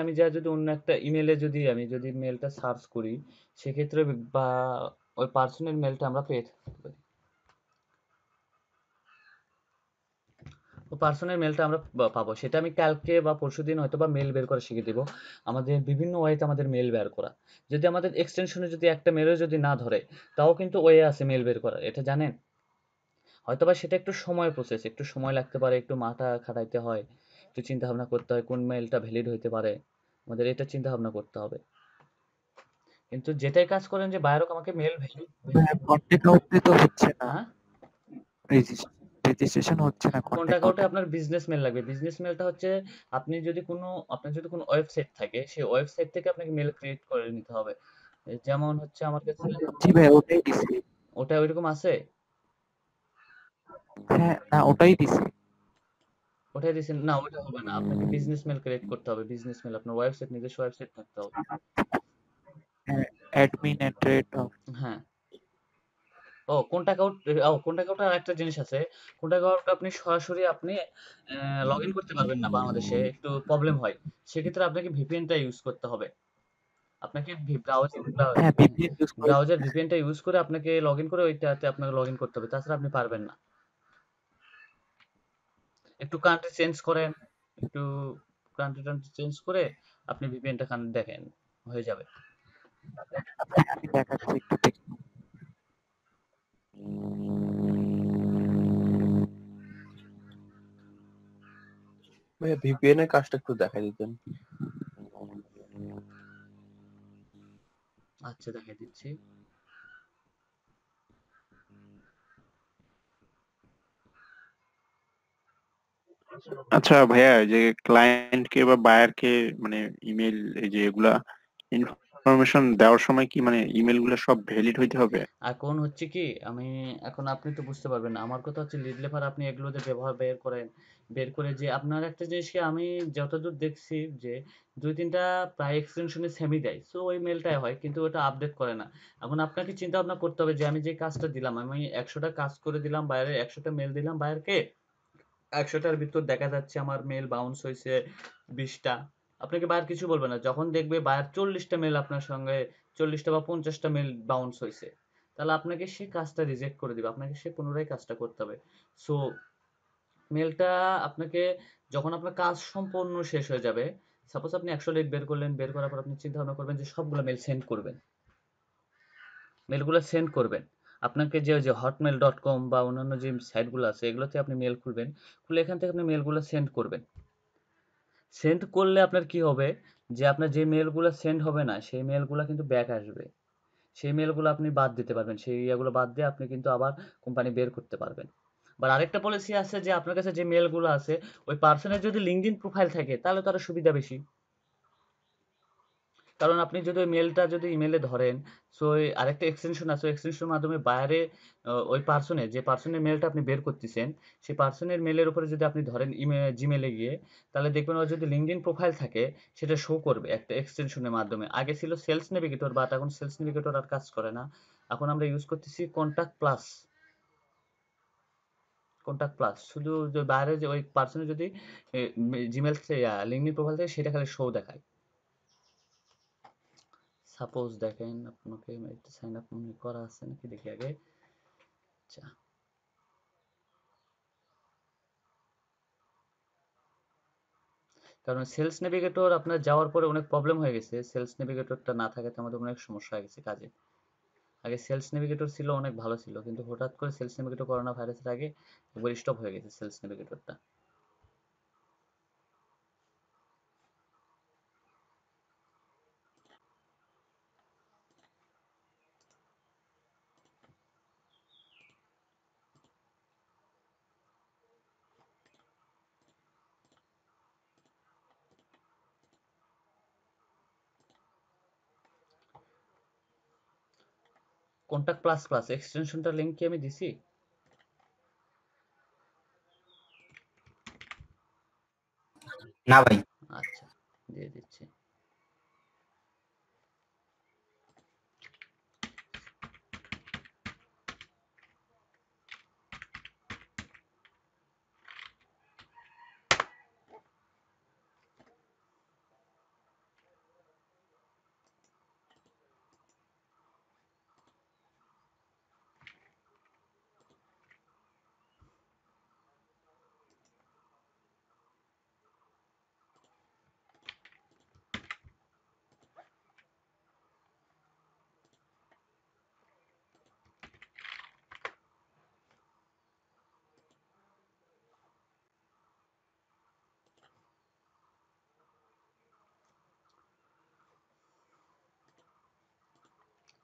অন্য একটা ইমেলে যদি মেলটা সার্চ করি, সেক্ষেত্রে বা ওই পার্সনের মেলটা আমরা পেয়ে থাকতে পারি। ও পার্সোনাল মেলটা আমরা পাবো, সেটা আমি কালকে বা পরশুদিন হয়তো বা মেল বের করা শিখে দিব। আমাদের বিভিন্ন ওয়েতে আমাদের মেল বের করা, যদি আমাদের এক্সটেনশনে যদি একটা মেলও যদি না ধরে, তাও কিন্তু ওয়ে আছে মেল বের করার, এটা জানেন? হয়তোবা সেটা একটু সময় প্রসেস, একটু সময় লাগতে পারে, একটু মাথা খাটাইতে হয়, একটু চিন্তা ভাবনা করতে হয় কোন মেলটা ভ্যালিড হইতে পারে, আমাদের এটা চিন্তা ভাবনা করতে হবে। কিন্তু যেটাই কাজ করেন যে বাইরক আমাকে মেল ভ্যালিড। কন্টেন্ট আউটে তো হচ্ছে না, হ্যাঁ, রেজিস্ট্রেশন হচ্ছে না কোন কন্টেন্ট টাকাটা আউটে। আপনার বিজনেস মেল লাগবে। বিজনেস মেলটা হচ্ছে আপনার যদি কোনো ওয়েবসাইট থাকে, সেই ওয়েবসাইট থেকে আপনাকে মেল ক্রিয়েট করে নিতে হবে। যেমন হচ্ছে আমার কাছে জি ভাই, ওটাই দিছি। ওটা ওইরকম আছে। হ্যাঁ, না ওটাই দিছি। ওটাই দিয়েছেন না, ওটা হবে না, আপনাকে বিজনেস মেল ক্রিয়েট করতে হবে। বিজনেস মেল আপনার ওয়েবসাইট, নিজস্ব ওয়েবসাইট থাকতে হবে। হ্যাঁ, অ্যাডমিন এট রেট। হ্যাঁ। কোনটাকে ওটা একটা জিনিস আছে। কোনটাকে ওটা আপনি সরাসরি আপনি লগ ইন করতে পারবেন না, বাংলাদেশে একটু প্রবলেম হয়। সেক্ষেত্রে আপনাকে ভিপিএনটা ইউজ করতে হবে। আপনাকে হ্যাঁ, ভিপিএন ইউজ করে। ব্রাউজার ভিপিএনটা ইউজ করে আপনাকে লগ ইন করে ওইটাতে আপনাকে লগ ইন করতে হবে, তাছাড়া আপনি পারবেন না। একটু কান্ট্রি চেঞ্জ করেন, একটু কান্ট্রি টান্ট্রি চেঞ্জ করে আপনি ভিপিএনটা দেখেন, হয়ে যাবে। আমি দেখাচ্ছি, একটু দেখুন। ভাইয়া ভিপিএন এর কাজটা একটু দেখাই দিতেন। আচ্ছা, দেখাই দিচ্ছি। আচ্ছা ভাইয়া, এই যে ক্লায়েন্টকে বা বায়ারকে মানে ইমেল, এই যে এগুলা ইনফরমেশন দেওয়ার সময় কি মানে ইমেল গুলা সব ভ্যালিড হইতে হবে? এখন হচ্ছে কি, আমি এখন আপনি তো বুঝতে পারবেন না। আমার কথা হচ্ছে লিড লেফার আপনি এগুলোতে ব্যবহার বের করেন। বের করে যে আপনার একটা জিনিসকে আমি যতদূর দেখছি যে ২-৩ টা প্রায় এক্সটেনশনে সেমই দেয়। সো ওই মেলটাই হয় কিন্তু ওটা আপডেট করে না। এখন আপনাকে চিন্তা ভাবনা করতে হবে যে আমি যে কাজটা দিলাম, আমি ১০০ টা কাজ করে দিলাম বায়ারের, ১০০ টা মেল দিলাম বায়ারকে। ১০০ টার ভিতর দেখা যাচ্ছে আমার মেল বাউন্স হইছে ২০ টা। আপনাকে বায়ার কিছু বলবে না। যখন দেখবে বায়ার ৪০ টা মেল আপনার সঙ্গে, ৪০ টা বা ৫০ টা মেল বাউন্স হইছে, তাহলে আপনাকে সে কাজটা রিজেক্ট করে দিবে। আপনাকে সে পুনরায় কাজটা করতে হবে। সো মেলটা আপনাকে, যখন আপনার কাজ সম্পূর্ণ শেষ হয়ে যাবে, সাপোজ আপনি ১০০ লিড বের করলেন, বের করার পর আপনি চিন্তা ভাবনা করবেন যে সবগুলা মেল সেন্ড করবেন। মেলগুলো সেন্ড করবেন। আপনাকে যে hotmail.com বা অন্যান্য যে সাইটগুলো আছে এগুলোতে আপনি মেল খুলবেন। খুলে এখান থেকে আপনি মেলগুলো সেন্ড করবেন। সেন্ড করলে আপনার কি হবে, যে আপনার যে মেলগুলো সেন্ড হবে না সেই মেলগুলো কিন্তু ব্যাক আসবে। সেই মেলগুলো আপনি বাদ দিতে পারবেন। সেই ইয়েগুলো বাদ দিয়ে আপনি কিন্তু আবার কোম্পানি বের করতে পারবেন। আবার আরেকটা পলিসি আছে যে আপনার কাছে যে মেলগুলো আছে ওই পার্সনের যদি লিঙ্কডইন প্রোফাইল থাকে তাহলে তো আরো সুবিধা বেশি। কারণ আপনি যদি ওই মেলটা যদি ইমেলে ধরেন, সো ওই আরেকটা এক্সটেনশন আছে, ওই এক্সটেনশনের মাধ্যমে বাইরে ওই পার্সনের যে পার্সনের মেলটা আপনি বের করতেছেন, সেই পার্সনের মেলের উপরে যদি আপনি ধরেন জিমেলে গিয়ে, তাহলে দেখবেন ওর যদি লিঙ্কডইন প্রোফাইল থাকে সেটা শো করবে একটা এক্সটেনশনের মাধ্যমে। আগে ছিল সেলস নেভিগেটর, বাট এখন সেলস নেভিগেটর আর কাজ করে না। এখন আমরা ইউজ করতেছি কন্টাক্ট প্লাস। কন্টাক্ট প্লাস শুধু যে বাইরে যে ওই পার্সনের যদি জিমেল লিঙ্কডইন প্রোফাইল থাকে সেটা খালি শো দেখায়। সাপোজ দেখেন আপনাকে একটা সাইন আপ মনে হয় করা আছে নাকি দেখি আগে। আচ্ছা, কারণ সেলস নেভিগেটর আপনার যাওয়ার পরে অনেক প্রবলেম হয়ে গেছে। সেলস নেভিগেটরটা না থাকাতে আমাদের অনেক সমস্যা হয়ে গেছে কাজে। আগে সেলস নেভিগেটর ছিল, অনেক ভালো ছিল, কিন্তু হঠাৎ করে সেলস নেভিগেটর করোনা ভাইরাসের আগে একবার স্টপ হয়ে গেছে সেলস নেভিগেটরটা। কন্টাক্ট প্লাস প্লাস এক্সটেনশনটার লিঙ্ক কি আমি দিছি? না ভাই। আচ্ছা, দিয়ে দিচ্ছি।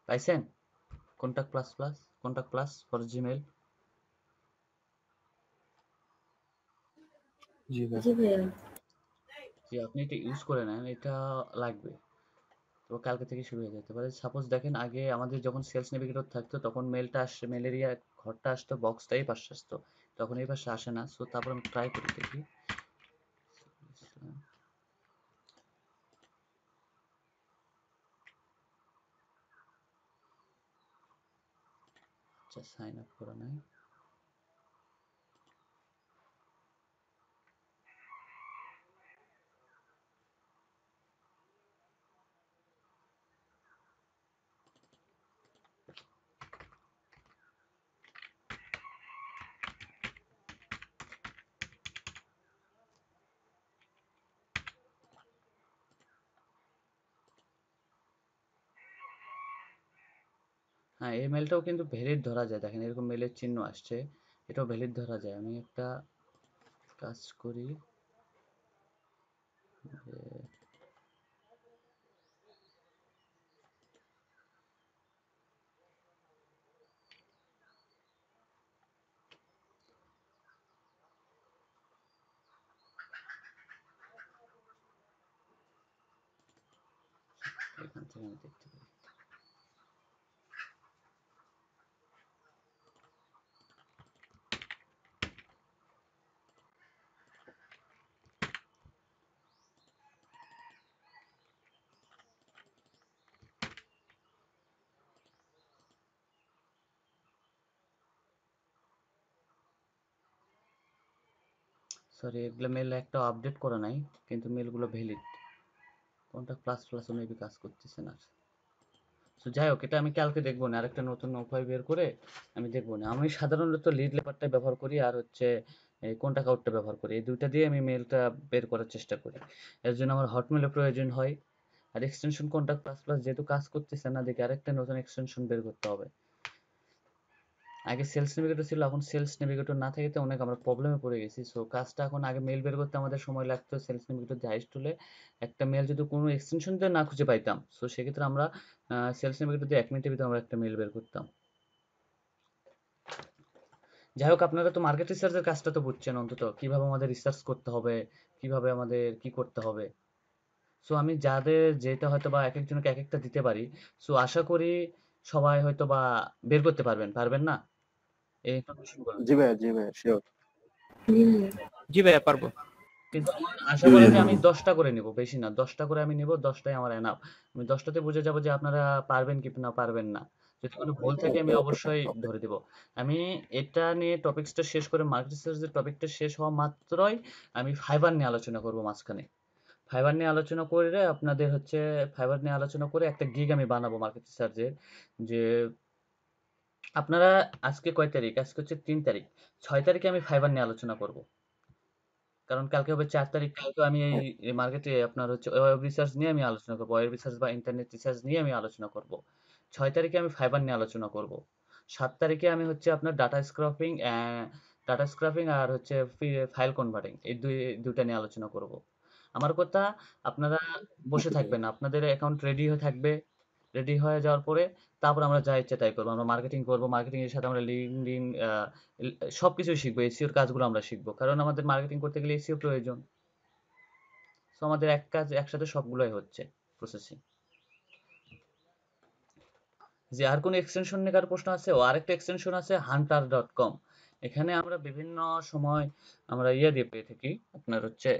পাইছেন? Contact plus for Gmail. জি ভাই। জি ভাইয়া। যে আপনি এটা ইউজ করে নেন, এটা লাগবে। তো কালকে থেকে শুরু হয়ে যেতে পারে। সাপোজ দেখেন আগে আমাদের যখন সেলস নেভিগেটর থাকতো তখন মেলটা আসছে, মেলের ঘরটা আসতো, বক্সটা এই পাশে আসতো, তখন এই পাশে আসে না। সো তারপর আমি ট্রাই করি দেখি। আচ্ছা, সাইন আপ করা নাই। হ্যাঁ, এই মেলটাও কিন্তু ভ্যালিড ধরা যায়। দেখেন এরকম মেলের চিহ্ন আসছে, এটাও ভ্যালিড ধরা যায়। আমি একটা কাজ করি যে এখান থেকে আমি দেখতে পারি। সরি, এগুলো মেল একটা আপডেট করা নাই, কিন্তু মেলগুলো ভ্যালিড। কোনটা প্লাস মেবি কাজ করতেছে না। তো যাই হোক, এটা আমি কালকে দেখবো না, আরেকটা নতুন উপায় বের করে আমি দেখবো না। আমি সাধারণত লিড লেপারটা ব্যবহার করি আর হচ্ছে এই কন্টাক্ট আউটটা ব্যবহার করি। এই দুইটা দিয়ে আমি মেলটা বের করার চেষ্টা করি। এর জন্য আমার হটমেলের প্রয়োজন হয়। আর এক্সটেনশন কন্টাক্ট প্লাস যেহেতু কাজ করতেছে না, দেখি আরেকটা নতুন এক্সটেনশন বের করতে হবে। আগে সেলস নেভিগেটর ছিল, এখন সেলস নেভিগেটর না থাকতে অনেক আমরা প্রবলেমে পড়ে গেছি। সো কাজটা এখন, আগে মেল বের করতে আমাদের সময় লাগতো সেলস নেভিগেটর দিয়ে হাইস্ট হলে একটা মেল যদি কোনো এক্সটেনশন দিয়ে না খুঁজে পাইতাম, সো সেক্ষেত্রে আমরা সেলস নেভিগেটর দিয়ে 1 মিনিটের ভিতরে আমরা একটা মেল বের করতাম। যাই হোক, আপনারা তো মার্কেট রিসার্চের কাজটা তো বুঝছেন অন্তত, কিভাবে আমাদের রিসার্চ করতে হবে, কিভাবে আমাদের কি করতে হবে। সো আমি যাদের যেটা হয়তো বা এক একজনকে এক একটা দিতে পারি, সো আশা করি সবাই হয়তো বা বের করতে পারবেন, পারবেন না এই ইনফরমেশনগুলো। জি ভাইয়া শিওর। জি ভাইয়া। জি ভাইয়া পারবো। কিন্তু আমার আশা জি করা ভাইয়া যে আমি পারবো। 10টা করে নিব, বেশি না। 10টা করে আমি নিব, 10টাই আমার এনাফ। আমি 10টাতে বুঝে যাব যে আপনারা পারবেন কি না পারবেন না। যদি কোনো ভুল থাকে আমি অবশ্যই ধরে দেব। আমি এটা নিয়ে টপিকসটা শেষ করে, মার্কেট রিসার্চের টপিকটা শেষ হওয়া মাত্রই আমি ফাইবার নিয়ে আলোচনা করব মাঝখানে। ফাইবার নিয়ে আলোচনা করে আপনাদের হচ্ছে, ফাইবার নিয়ে আলোচনা করে একটা গিগ আমি বানাবো মার্কেট রিসার্চের। যে আপনারা, আজকে কয় তারিখ? আজকে হচ্ছে 3 তারিখ। 6 তারিখে আমি ফাইবার নিয়ে আলোচনা করব। কারণ কালকে হবে 4 তারিখ। কালকে আমি এই মার্কেটে আপনার হচ্ছে ওয়েব রিসার্চ নিয়ে আমি আলোচনা করবো, ওয়েব রিসার্চ বা ইন্টারনেট রিসার্চ নিয়ে আমি আলোচনা করব। 6 তারিখে আমি ফাইবার নিয়ে আলোচনা করব। 7 তারিখে আমি হচ্ছে আপনার ডাটা স্ক্রাপিং আর হচ্ছে ফাইল কনভার্টিং, এই দুইটা নিয়ে আলোচনা করব। আমার কথা, আপনারা বসে থাকবেন না, আপনাদের অ্যাকাউন্ট রেডি হয়ে থাকবে। রেডি হয়ে যাওয়ার পরে তারপর আমরা যা ইচ্ছা তাই করবো। আমরা মার্কেটিং করবো, মার্কেটিং এর সাথে আমরা লিঙ্কডইন সবকিছুই শিখবো। এসইওর কাজগুলো আমরা শিখবো, কারণ আমাদের মার্কেটিং করতে গেলে এসইও প্রয়োজন। সো আমাদের এক কাজ একসাথে সবগুলোই হচ্ছে প্রসেসিং। যে আর কোনো এক্সটেনশন নিয়ে কারো প্রশ্ন আছে? ও আরেকটা এক্সটেনশন আছে hunter.com। এখানে আমরা বিভিন্ন সময় আমরা দিয়ে পেয়ে থাকি, আপনার হচ্ছে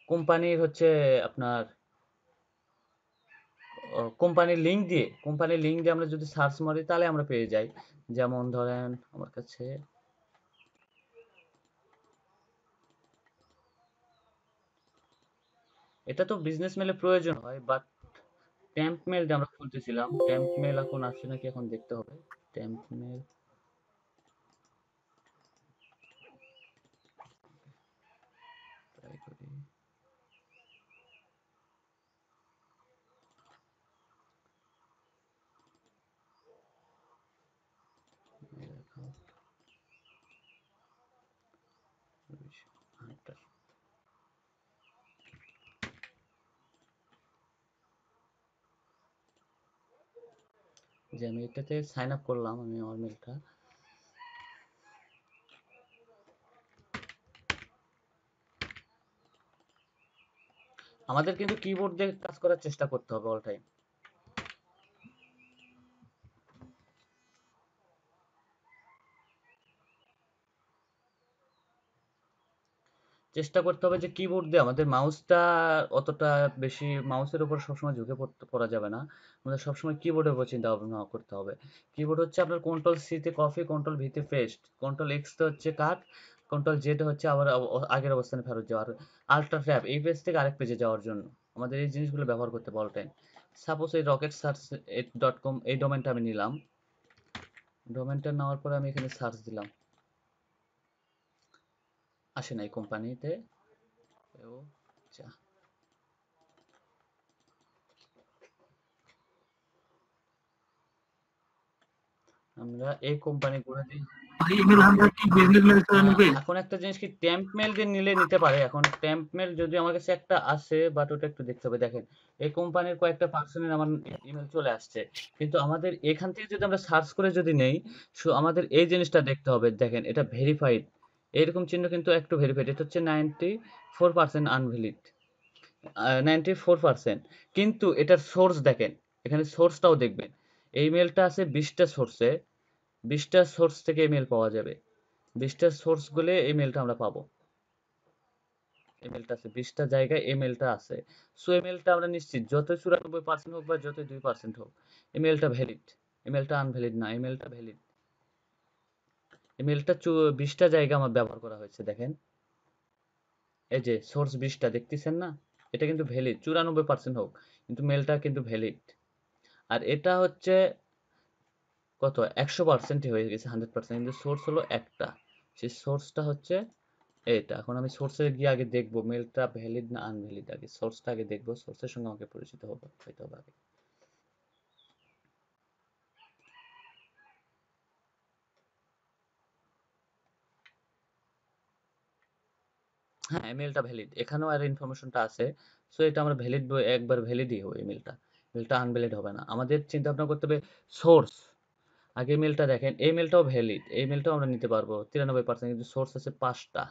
কোম্পানির হচ্ছে আপনার কোম্পানির লিঙ্ক দিয়ে আমরা যদি সার্চ মারি তাহলে আমরা পেয়ে যাই। যেমন ধরেন আমার কাছে এটা তো বিজনেস মেলে প্রয়োজন হয়, বাট টেম্প মেল যে আমরা খুলতেছিলাম, টেম্প মেল এখন আসছে নাকি এখন দেখতে হবে। টেম্প মেল ট্রাই করি। Mail account Hunter. যে আমি এটাতে সাইন আপ করলাম, আমি আমার মেলটা আমাদের কিন্তু কিবোর্ড দিয়ে কাজ করার চেষ্টা করতে হবে অল টাইম। চেষ্টা করতে হবে যে কিবোর্ড দিয়ে, আমাদের মাউসটা অতটা বেশি মাউসের উপর সবসময় ঝুঁকে পড়া যাবে না, আমাদের সবসময় কিবোর্ডের উপর চিন্তা ভাবনা করতে হবে। কিবোর্ড হচ্ছে আপনার কন্ট্রোল সি তে কপি, কন্ট্রোল ভি তে পেস্ট, কন্ট্রোল এক্স তে হচ্ছে কাট, কন্ট্রোল জেড হচ্ছে আবার আগের অবস্থানে ফেরত যাওয়া, আর আল্ট্রা ট্যাব এই পেজ থেকে আরেক পেজে যাওয়ার জন্য আমাদের এই জিনিসগুলো ব্যবহার করতে হবে অল টাইম। সাপোজ এই রকেট সার্চ ডট কম এই ডোমেনটা আমি নিলাম, ডোমেনটা নেওয়ার পরে আমি এখানে সার্চ দিলাম, আসে নাই কোম্পানিতে। ও আচ্ছা, আমরা এই কোম্পানিগুলো দিই। ভাই ইমেল হান্টার কি বিজনেস মেল ছাড়া নেবে? এখন একটা জিনিস কি, টেম্প মেল দিয়ে নিলে নিতে পারে। এখন টেম্প মেল যদি আমার কাছে একটা আসে, বাট ওটা একটু দেখতে হবে। দেখেন এই কোম্পানির কয়েকটা পার্সনের আমার ইমেল চলে আসছে, কিন্তু আমাদের এখান থেকে যদি আমরা সার্চ করে যদি নেই, আমাদের এই জিনিসটা দেখতে হবে। দেখেন এটা ভেরিফাইড, এরকম চিহ্ন কিন্তু একটু ভেরিফাইড, এটা হচ্ছে 94% আনভ্যালিড, 94%। কিন্তু এটার সোর্স দেখেন, এখানে সোর্সটাও দেখবেন। এই মেলটা আছে 20টা সোর্সে, 20টা সোর্স থেকে ইমেল পাওয়া যাবে, 20টা সোর্স গুলো এই মেলটা আমরা পাবো। ইমেলটা আছে 20টা জায়গায়, ইমেলটা আছে। সো ইমেলটা আমরা নিশ্চিত, যত 94% হোক বা যত 2% হোক, ইমেলটা ভ্যালিড, ইমেলটা আনভ্যালিড না, ইমেলটা ভ্যালিড। ইমেলটা 20টা জায়গা আমার ব্যবহার করা হয়েছে, দেখেন এই যে সোর্স 20টা দেখতেছেন না, এটা কিন্তু ভ্যালিড, 94% হোক, কিন্তু মেলটা কিন্তু ভ্যালিড। আর এটা হচ্ছে কত, 100% হয়ে গেছে, 100%, কিন্তু সোর্স হলো একটা, সেই সোর্সটা হচ্ছে এইটা। এখন আমি সোর্সে গিয়ে আগে দেখবো মেলটা ভ্যালিড না আনভ্যালিড, আগে সোর্সটা আগে দেখবো, সোর্সের সঙ্গে আমাকে পরিচিত হইতে হবে আগে। হ্যাঁ মেলটা ভ্যালিড, এখানেও আর ইনফরমেশনটা আছে। সো এটা আমরা ভ্যালিড, একবার ভ্যালিডই হবে মেলটা, মেলটা আনভ্যালিড হবে না। আমাদের চিন্তা ভাবনা করতে হবে সোর্স, আগে মেলটা দেখেন, এই মেলটাও ভ্যালিড, এই মেলটাও আমরা নিতে পারবো 93%, কিন্তু সোর্স আছে 5টা।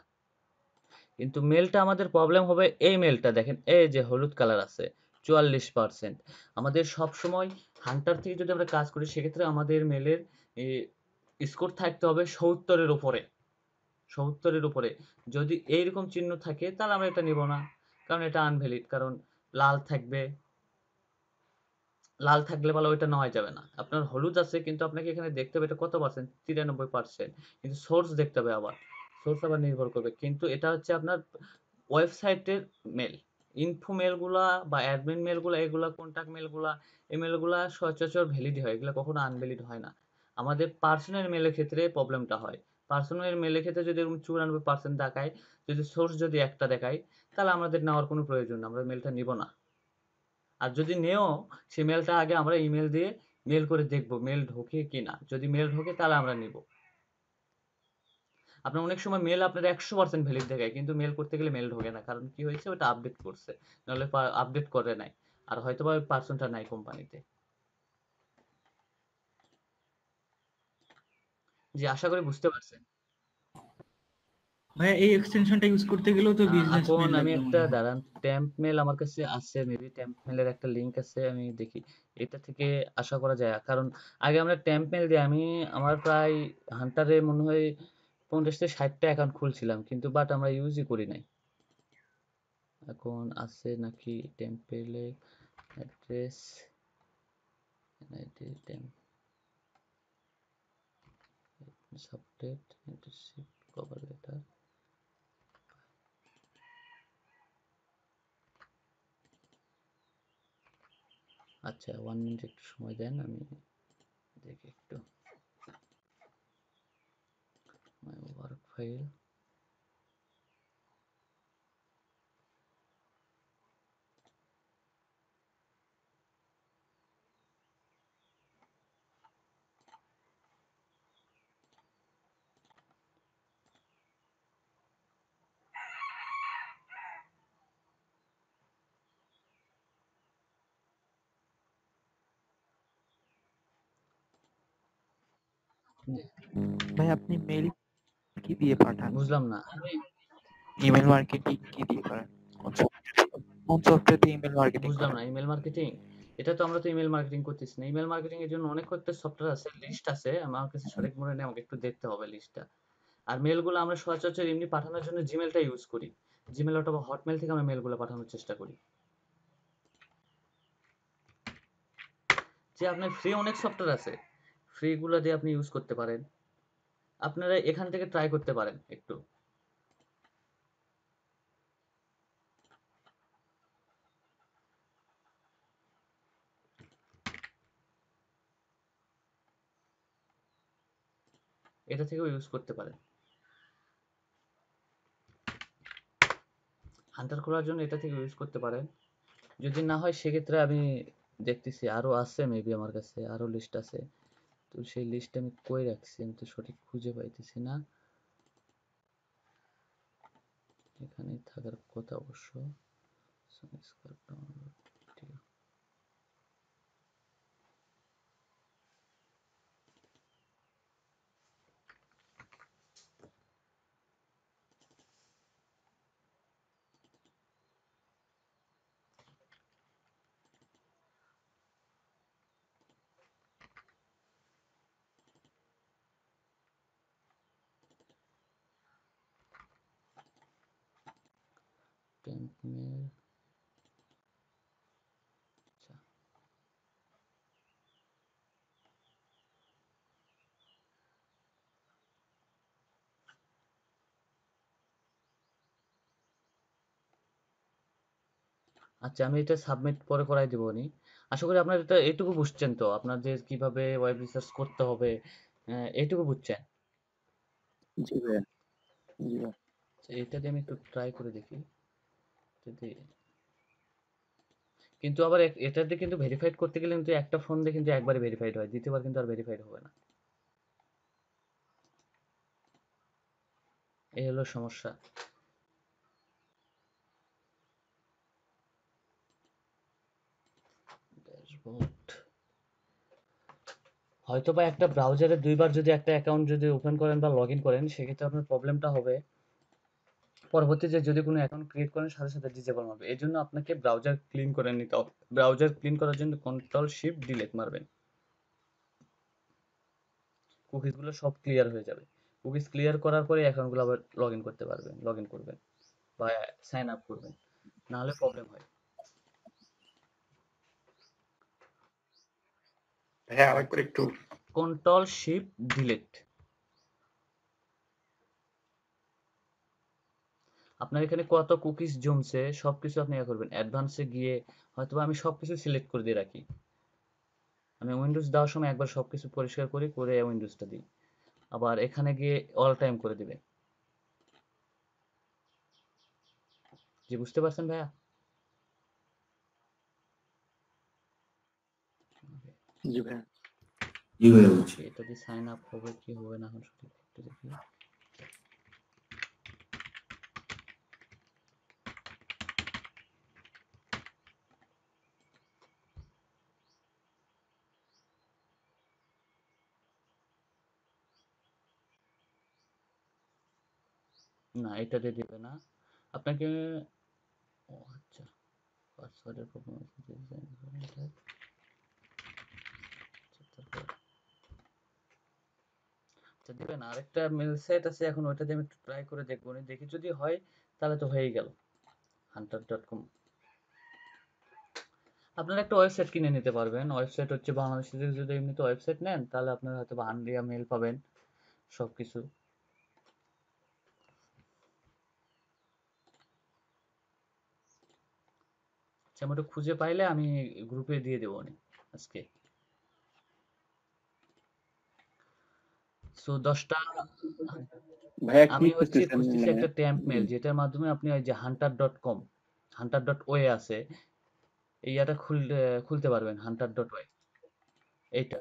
কিন্তু মেলটা আমাদের প্রবলেম হবে, এই মেলটা দেখেন এই যে হলুদ কালার আছে 44%। আমাদের সব সময় হান্টার থেকে যদি আমরা কাজ করি, সেক্ষেত্রে আমাদের মেলের স্কোর থাকতে হবে 70-এর উপরে, 70-এর উপরে। যদি এইরকম চিহ্ন থাকে তাহলে আমরা এটা নিব না, কারণ এটা আনভ্যালিড, কারণ লাল থাকবে, লাল থাকলে ভালো, ওইটা নেওয়া যাবে না। আপনার হলুদ আছে কিন্তু আপনাকে এখানে দেখতে হবে এটা কত পার্সেন্ট, 93%, কিন্তু সোর্স দেখতে হবে আবার, সোর্স আবার নির্ভর করবে। কিন্তু এটা হচ্ছে আপনার ওয়েবসাইটের মেল, ইনফো মেলগুলা বা অ্যাডমিন মেলগুলা, এগুলা কন্টাক্ট মেলগুলা, এই মেলগুলা সচরাচর ভ্যালিড হয়, এগুলা কখনো আনভ্যালিড হয় না। আমাদের পার্সোনাল মেলের ক্ষেত্রে প্রবলেমটা হয়, পার্সোনাল মেলের ক্ষেত্রে যদি এরকম 94% দেখায়, যদি সোর্স যদি একটা দেখায়, তাহলে আমাদের নেওয়ার কোনো প্রয়োজন না, আমরা মেলটা নিব না। আর যদি নেও, সে মেলটা আগে আমরা ইমেল দিয়ে মেল করে দেখবো মেল ঢোকে কিনা, যদি মেল ঢোকে তাহলে আমরা নিব। আপনার অনেক সময় মেল আপনার 100% ভ্যালিড দেখায়, কিন্তু মেল করতে গেলে মেল ঢোকে না, কারণ কি হয়েছে, ওটা আপডেট করছে, নাহলে আপডেট করে নাই, আর হয়তোবা ওই পার্সনটা নাই কোম্পানিতে। জি, আশা করি বুঝতে পারছেন। ভাইয়া এই এক্সটেনশনটা ইউজ করতে গেলেও তো বিজনেস এখন মেল আমি লাগবে একটা মনে হয়। দাঁড়ান, টেম্প মেল আমার কাছে আছে, মেবি টেম্প মেলের একটা লিংক আছে, আমি দেখি এটা থেকে আশা করা যায়। কারণ আগে আমরা টেম্প মেল দিয়ে, আমি আমার প্রায় হান্টারে মনে হয় 50 থেকে 60টা অ্যাকাউন্ট খুলছিলাম, কিন্তু বাট আমরা ইউজই করি নাই। এখন আছে নাকি টেম্পেলে অ্যাড্রেস, এনআইডি টেম্প, সাবডেট, ইন্টারশিপ, কভার লেটার। আচ্ছা 1 মিনিট একটু সময় দেন, আমি দেখি একটু মাই ওয়ার্ক ফাইল। ভাই আপনি মেইল কি দিয়ে পাঠান? বুঝলাম না। ইমেল মার্কেটিং কি দিয়ে করেন? কোন সফটওয়্যার দিয়ে ইমেল মার্কেটিং বুঝলাম করেন? না ইমেল মার্কেটিং। এটা তো আমরা তো ইমেল মার্কেটিং করতেছি না। ইমেল মার্কেটিং এর জন্য অনেক কয়েকটা সফটওয়্যার আছে, লিস্ট আছে। আমার কাছে সঠিক মনে নেই, আমাকে একটু দেখতে হবে লিস্টটা। আর মেলগুলো আমরা সচরাচর এমনি পাঠানোর জন্য জিমেলটা ইউজ করি। জিমেল অথবা হটমেল থেকে আমরা মেলগুলো পাঠানোর চেষ্টা করি। যে আপনার ফ্রি অনেক সফটওয়্যার আছে, ফ্রি গুলো দিয়ে আপনি ইউজ করতে পারেন। আপনারা এখান থেকে ট্রাই করতে পারেন একটু। এটা থেকেও ইউজ করতে পারেন। হান্টার খোলার জন্য এটা থেকে ইউজ করতে পারেন। যদি না হয় সেক্ষেত্রে আমি দেখতেছি আরো আছে, মেবি আমার কাছে আরো লিস্ট আছে। তো সেই লিস্ট আমি কই রাখছি আমি তো সঠিক খুঁজে পাইতেছি না। এখানেই থাকার কথা অবশ্য। Temp mail. আচ্ছা, আচ্ছা আমি এটা সাবমিট পরে করাই দিব নি। আশা করি আপনার এটা এইটুকু বুঝছেন, তো আপনার যে কিভাবে ওয়েব রিসার্চ করতে হবে এইটুকু বুঝছেন। জি ভাইয়া, জি ভাইয়া। আচ্ছা, এটা দিয়ে আমি একটু ট্রাই করে দেখি যদি। কিন্তু আবার এটা দিয়ে কিন্তু ভেরিফাইড করতে গেলে কিন্তু একটা ফোন দিয়ে কিন্তু একবারে ভেরিফাইড হয়, দ্বিতীয়বার কিন্তু আর ভেরিফাইড হবে না। এই হলো সমস্যা। ড্যাশবোর্ড হয়তো বা একটা ব্রাউজারে দুইবার যদি একটা অ্যাকাউন্ট যদি ওপেন করেন বা লগ ইন করেন, সেক্ষেত্রে আপনার প্রবলেমটা হবে পরবর্তীতে যদি কোনো অ্যাকাউন্ট ক্রিয়েট করেন সাথে সাথে ডিসেবল হবে। এই জন্য আপনাকে ব্রাউজার ক্লিন করে নিতে হবে। ব্রাউজার ক্লিন করার জন্য কন্ট্রোল শিফট ডিলিট মারবেন। কুকিজ গুলো সব ক্লিয়ার হয়ে যাবে। কুকিজ ক্লিয়ার করার পরে অ্যাকাউন্ট গুলো আবার লগ ইন করতে পারবেন, লগ ইন করবেন বা সাইন আপ করবেন, না হলে প্রবলেম হয়। ভাইয়া আরেকবার একটু। Control shift delete. আপনার এখানে কত কুকিজ জমছে সবকিছু আপনি ইয়ে করবেন। অ্যাডভান্সে গিয়ে হয়তোবা আমি সবকিছু সিলেক্ট করে দিয়ে রাখি। আমি উইন্ডোজ দেওয়ার সময় একবার সবকিছু পরিষ্কার করি, করে উইন্ডোজটা দিই। আবার এখানে গিয়ে অল টাইম করে দিবেন। জি বুঝতে পারছেন ভাইয়া? জি ভাইয়া। জি ভাইয়া বুঝছি। এটা দিয়ে সাইন আপ হবে কি হবে না এখন সঠিক একটু দেখি। না এটা দিয়ে দিবে না আপনাকে। ও আচ্ছা, পাসওয়ার্ডের প্রবলেম আছে, ডিজাইন করেন এটা। তারপর আচ্ছা দিবেন। আরেকটা মেল সাইট আছে, এখন ওইটা দিয়ে আমি একটু ট্রাই করে দেখবো, দেখি যদি হয় তাহলে তো হয়েই গেল। hunter.com আপনারা একটা ওয়েবসাইট কিনে নিতে পারবেন। ওয়েবসাইট হচ্ছে বাংলাদেশে যদি এমনিতে ওয়েবসাইট নেন তাহলে আপনারা হয়তো আনলিয়া মেল পাবেন সবকিছু। আচ্ছা, আমি ওটা খুঁজে পাইলে আমি গ্রুপে দিয়ে দেবো আজকে। সো 10টা ভাইয়া কি আমি হচ্ছে খুঁজতেছেন খুঁজতেছি মানে? একটা ট্যাম্প মেল যেটার মাধ্যমে আপনি ওই যে hunter.com hunter.oe আছে, এই ইয়াটা খুলতে পারবেন। hunter.oe এইটা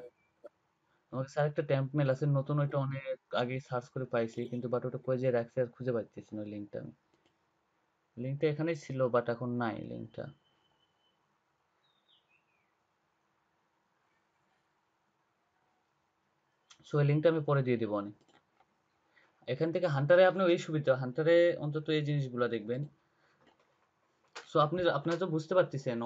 আমার কাছে আরেকটা ট্যাম্প মেল আছে নতুন, ওইটা অনেক আগে সার্চ করে পাইছি, কিন্তু বাট ওটা কই যে রাখছি আর খুঁজে পাইতেছি না লিঙ্কটা। আমি লিঙ্কটা এখানেই ছিল বাট এখন নাই লিঙ্কটা। সো এই লিঙ্কটা আমি পরে দিয়ে দিব অনেক। এখান থেকে হান্টারে আপনার এই সুবিধা, হান্টারে অন্তত এই জিনিসগুলো দেখবেন। সো আপনারা তো বুঝতে পারতেছেন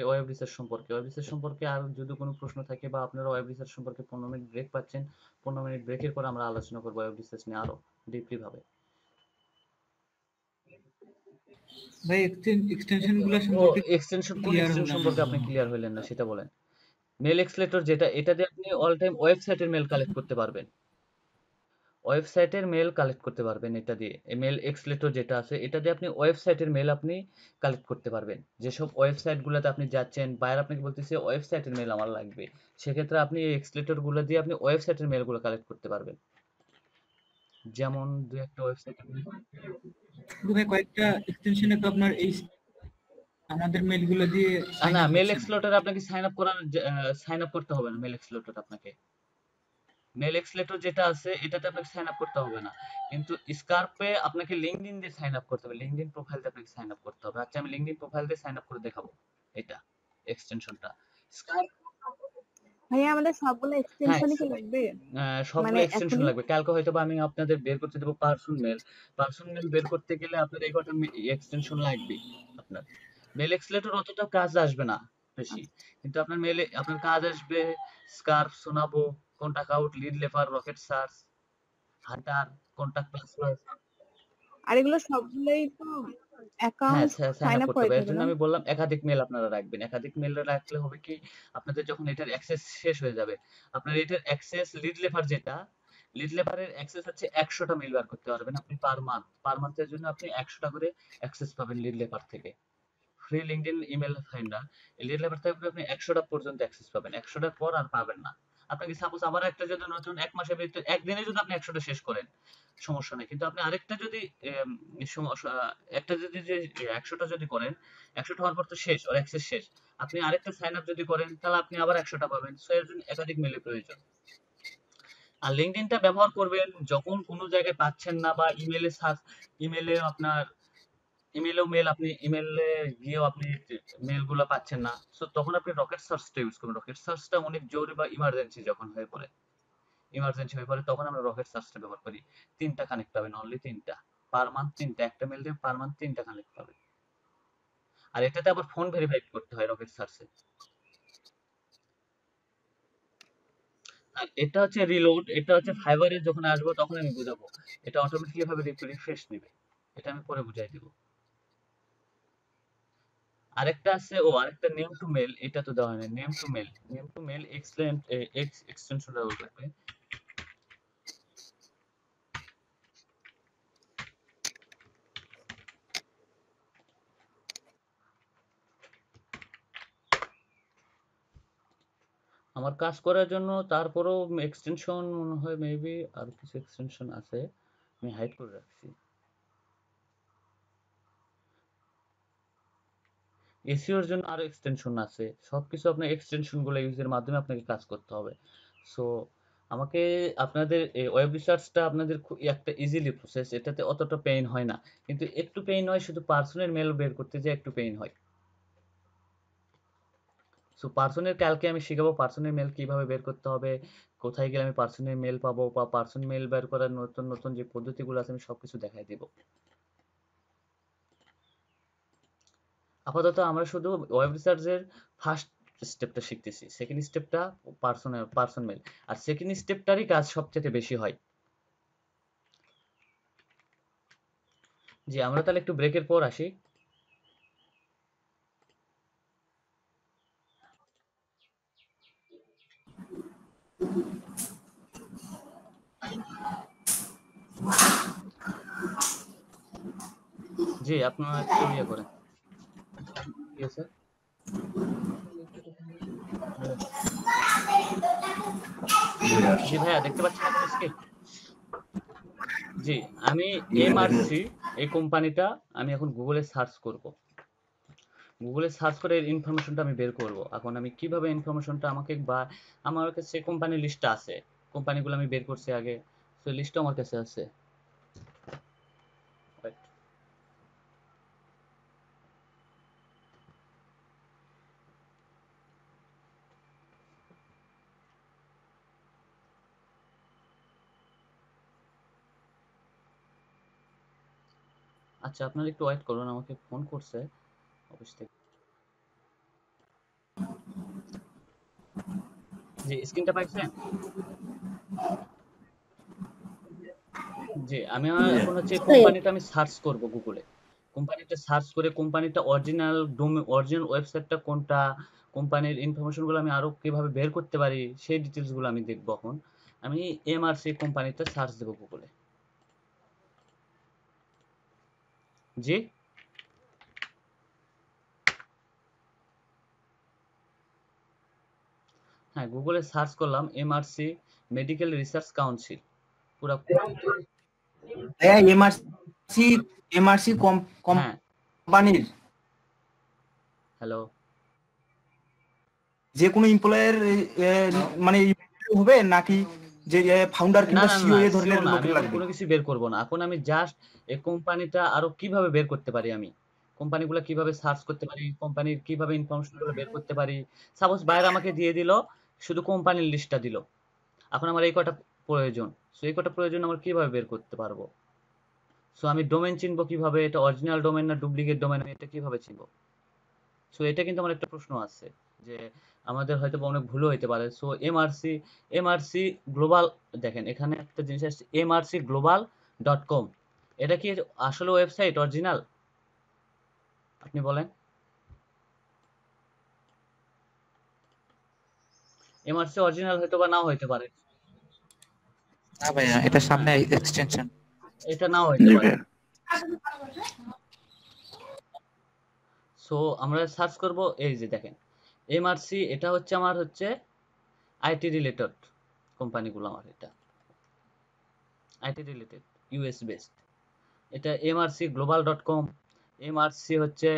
ওয়েব রিসার্চ সম্পর্কে। ওয়েব রিসার্চ সম্পর্কে আর যদি কোনো প্রশ্ন থাকে বা আপনারা ওয়েব রিসার্চ সম্পর্কে 15 মিনিট ব্রেক পাচ্ছেন, 15 মিনিট ব্রেকের পর আমরা আলোচনা করবো ওয়েব রিসার্চ নিয়ে আরো ডিপলি ভাবে। ভাই এক্সটেনশন গুলো ও সম্পর্কে এক্সটেনশন, কোন ক্লিয়ার এক্সটেনশন হলাম সম্পর্কে আপনি ক্লিয়ার হইলেন না সেটা বলেন। মেল এক্সলেটর যেটা, এটা দিয়ে আপনি অল টাইম ওয়েবসাইটের মেল কালেক্ট করতে পারবেন। ওয়েবসাইটের মেল কালেক্ট করতে পারবেন এটা দিয়ে। এই মেল এক্সলেটর যেটা আছে এটা দিয়ে আপনি ওয়েবসাইটের মেল আপনি কালেক্ট করতে পারবেন। যেসব ওয়েবসাইটগুলোতে আপনি যাচ্ছেন, বায়ার আপনাকে বলতেছে ওয়েবসাইটের মেল আমার লাগবে, সেক্ষেত্রে আপনি এই এক্সলেটরগুলো দিয়ে আপনি ওয়েবসাইটের মেলগুলো কালেক্ট করতে পারবেন। যেমন দু একটা ওয়েবসাইটের মেল। ভাই কয়েকটা এক্সটেনশনে তো আপনার এই আমাদের মেলগুলো দিয়ে সাইন না, আপ মেল হচ্ছে না। এক্সলেটর আপনাকে সাইন আপ করতে হবে না। মেল এক্সলেটর আপনাকে, মেল এক্সলেটর যেটা আছে এটাতে আপনাকে সাইন আপ করতে হবে না, কিন্তু স্কার্পে আপনাকে লিঙ্কডইন দিয়ে সাইন আপ করতে হবে। লিঙ্কডইন প্রোফাইল দিয়ে আপনাকে সাইন আপ করতে হবে। আচ্ছা, আমি লিঙ্কডইন প্রোফাইল দিয়ে সাইন আপ করে দেখাবো এটা এক্সটেনশনটা। স্কার্প, ভাইয়া আমাদের সবগুলো হ্যাঁ, এক্সটেনশনই কি লাগবে? সবগুলো মানে এক্সটেনশন এখনই? লাগবে। কালকে হয়তো বা আমি আপনাদের বের করতে দেবো পার্সোনাল মেল। পার্সোনাল মেল বের করতে গেলে আপনার এই কটা এক্সটেনশন লাগবে। আপনার মেল এক্সলেটর অতটা কাজ আসবে না বেশি, কিন্তু আপনার মেলে আপনার কাজ আসবে স্কার্প, সোনাবো, contact out, lead leaper, rocket search, hunter, contact password. আর এগুলো সবগুলোই তো হ্যাঁ, account sign sign up up করতে হবে। করাইতে এর হবে জন্য না? আমি বললাম একাধিক মেল আপনারা রাখবেন। একাধিক মেল রাখলে হবে কি, আপনাদের যখন এটার অ্যাক্সেস শেষ হয়ে যাবে, আপনার এটার অ্যাক্সেস লিড লেফার যেটা, লিড লেফারের অ্যাক্সেস হচ্ছে 100টা মেল বার করতে পারবেন আপনি পার মান্থ। পার মান্থের জন্য আপনি 100টা করে অ্যাক্সেস পাবেন লিড লেফার থেকে। ফ্রি লিঙ্কডইন ইমেল ফাইন্ডার, এই লিড লেফার থেকে আপনি 100টা পর্যন্ত অ্যাক্সেস পাবেন। 100টার পর আর পাবেন না। আপনাকে সাপোজ আবার একটা যদি নতুন 1 মাসের ভিতরে একদিনে যদি আপনি 100টা শেষ করেন সমস্যা নেই, কিন্তু আপনি আরেকটা যদি একটা যদি যে 100টা যদি করেন, 100টা হওয়ার পর তো শেষ, ওর অ্যাক্সেস শেষ। আপনি আরেকটা সাইন আপ যদি করেন তাহলে আপনি আবার 100টা পাবেন। সো এর জন্য একাধিক মেলের প্রয়োজন। আর লিঙ্কডইনটা ব্যবহার করবেন যখন কোনো জায়গায় পাচ্ছেন না, বা ইমেলে আপনার ইমেলেও মেল আপনি ইমেলে গিয়েও আপনি মেলগুলো পাচ্ছেন না, সো তখন আপনি রকেট সার্চটা ইউজ করবেন। রকেট সার্চটা অনেক জরুরি বা ইমার্জেন্সি যখন হয়ে পড়ে তখন আমরা রকেট সার্চটা ব্যবহার করি। 3টা কানেক্ট পাবেন, অনলি 3টা পার মান্থ। 3টা, একটা মেল দিয়ে পার মান্থ 3টা কানেক্ট পাবেন। আর এটাতে আবার ফোন ভেরিফাই করতে হয় রকেট সার্চে। আর এটা হচ্ছে রিলোড, এটা হচ্ছে ফাইবারে যখন আসবো তখন আমি বুঝাবো। এটা অটোমেটিক্যালি ভাবে রিফ্রেশ নেবে, এটা আমি পরে বুঝাই দিব। আরেকটা আছে, আরেকটা নেম টু মেল, এটা তো দেওয়া হয় না। নেম টু মেল এক্সটেনশন ব্যবহার করবে। আমার কাজ করার জন্য তারপরেও এক্সটেনশন মনে হয় মেবি আর কিছু এক্সটেনশন আছে, আমি হাইড করে রাখছি। এসইওর জন্য আরো এক্সটেনশন আছে। সবকিছু আপনার এক্সটেনশন গুলো ইউজের মাধ্যমে আপনাকে কাজ করতে হবে। সো আমাকে আপনাদের ওয়েব রিসার্চটা আপনাদের খুব একটা ইজিলি প্রসেস, এটাতে অতটা পেইন হয় না, কিন্তু একটু পেইন হয় শুধু পার্সোনের মেল বের করতে যে একটু পেইন হয়। সো পার্সনের কালকে আমি শিখাবো পার্সনের মেল কিভাবে বের করতে হবে, কোথায় গেলে আমি পার্সনের মেল পাবো, বা পার্সন মেল বের করার নতুন নতুন যে পদ্ধতিগুলো আছে আমি সবকিছু দেখাই দিব। আপাতত আমরা শুধু ওয়েব রিসার্চের ফার্স্ট স্টেপটা শিখতেছি। সেকেন্ড স্টেপটা পার্সন মেল, আর সেকেন্ড স্টেপটারই কাজ সবচেয়ে বেশি হয়। জি, আমরা তাহলে একটু ব্রেকের পর আসি। জি, আপনারা একটু ইয়ে করেন। কি আছে? জি ভাইয়া, দেখতে পাচ্ছেন এখন স্ক্রিন? জি, আমি এমআরসি এই কোম্পানিটা আমি এখন গুগলে সার্চ করব। গুগলে সার্চ করে এর ইনফরমেশনটা আমি বের করব। এখন আমি কিভাবে ইনফরমেশনটা আমাকে, বা আমার কাছে কোম্পানির লিস্টটা আছে, কোম্পানিগুলো আমি বের করছি আগে, সেই লিস্টটা আমার কাছে আছে। Wait. আচ্ছা আপনারা একটু ওয়েট করুন, আমাকে ফোন করছে অফিস থেকে। জি স্ক্রিনটা পাইছেন? জি আমি এখন হচ্ছে কোম্পানিটা আমি সার্চ করব গুগলে। কোম্পানিটা সার্চ করে কোম্পানিটা অরিজিনাল অরিজিনাল ওয়েবসাইটটা কোনটা, কোম্পানির ইনফরমেশন গুলো আমি আরো কিভাবে বের করতে পারি সেই ডিটেলস গুলো আমি দেখবো। এখন আমি এমআরসি কোম্পানিটা সার্চ দেবো গুগলে। জি হ্যাঁ গুগলে সার্চ করলাম এমআরসি মেডিকেল রিসার্চ কাউন্সিল পুরো। ভাইয়া এমআরসি হ্যাঁ কোম্পানির হ্যালো যে কোনো এমপ্লয়ের মানে হবে নাকি যে ফাউন্ডার না কিংবা না সিইও না এ সিও ধরনের না, লোক আমি এখন লাগবে? কোনো কিছু বের করব না। এখন আমি জাস্ট এই কোম্পানিটা আরো কিভাবে বের করতে পারি, আমি কোম্পানিগুলো কিভাবে সার্চ করতে পারি, কোম্পানির কিভাবে ইনফরমেশন গুলো বের করতে পারি। সাপোজ বাইরে আমাকে দিয়ে দিল শুধু কোম্পানির লিস্টটা দিল, এখন আমার এই কটা প্রয়োজন, সো এই কটা প্রয়োজন আমার কিভাবে বের করতে পারবো। সো আমি ডোমেন চিনবো কিভাবে, এটা অরিজিনাল ডোমেন না ডুপ্লিকেট ডোমেন, আমি এটা কিভাবে চিনবো। সো এটা কিন্তু আমার একটা প্রশ্ন আছে যে আমাদের হয়তো বা অনেক ভুলও হইতে পারে। সো এমআরসি গ্লোবাল, দেখেন এখানে একটা জিনিস আসছে এমআরসি গ্লোবাল .com, এটা কি আসলে ওয়েবসাইট অরিজিনাল? আপনি বলেন। এমআরসি অরিজিনাল হয়তো বা নাও হইতে পারে, না ভাইয়া, এটা সামনে এক্সটেনশন। এটা নাও হইতে জি পারে। ভাইয়া। সো আমরা সার্চ করব, এই যে দেখেন এমআরসি, এটা হচ্ছে আমার হচ্ছে আইটি রিলেটেড কোম্পানিগুলো, আমার এটা আইটি রিলেটেড ইউএস বেসড। এটা এমআরসি গ্লোবাল .com, এমআরসি হচ্ছে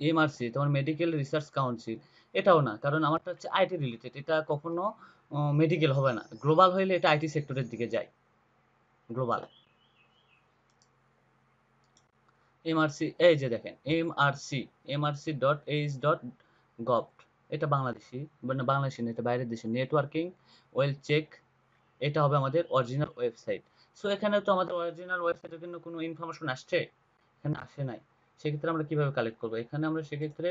এমআরসি তোমার মেডিকেল রিসার্চ কাউন্সিল, এটাও না, কারণ আমারটা হচ্ছে আইটি রিলেটেড, এটা কখনো মেডিকেল হবে না। গ্লোবাল হইলে এটা আইটি সেক্টরের দিকে যায়, গ্লোবাল। এমআরসি এই যে দেখেন mrc.h.gov, এটা বাংলাদেশি, মানে বাংলাদেশি না, এটা বাইরের দেশে। নেটওয়ার্কিং ওয়েল চেক, এটা হবে আমাদের অরিজিনাল ওয়েবসাইট। সো এখানে তো আমাদের অরিজিনাল ওয়েবসাইটের জন্য কোনো ইনফরমেশন আসছে, এখানে আসে নাই। সেক্ষেত্রে আমরা কিভাবে কালেক্ট করবো? এখানে আমরা সেক্ষেত্রে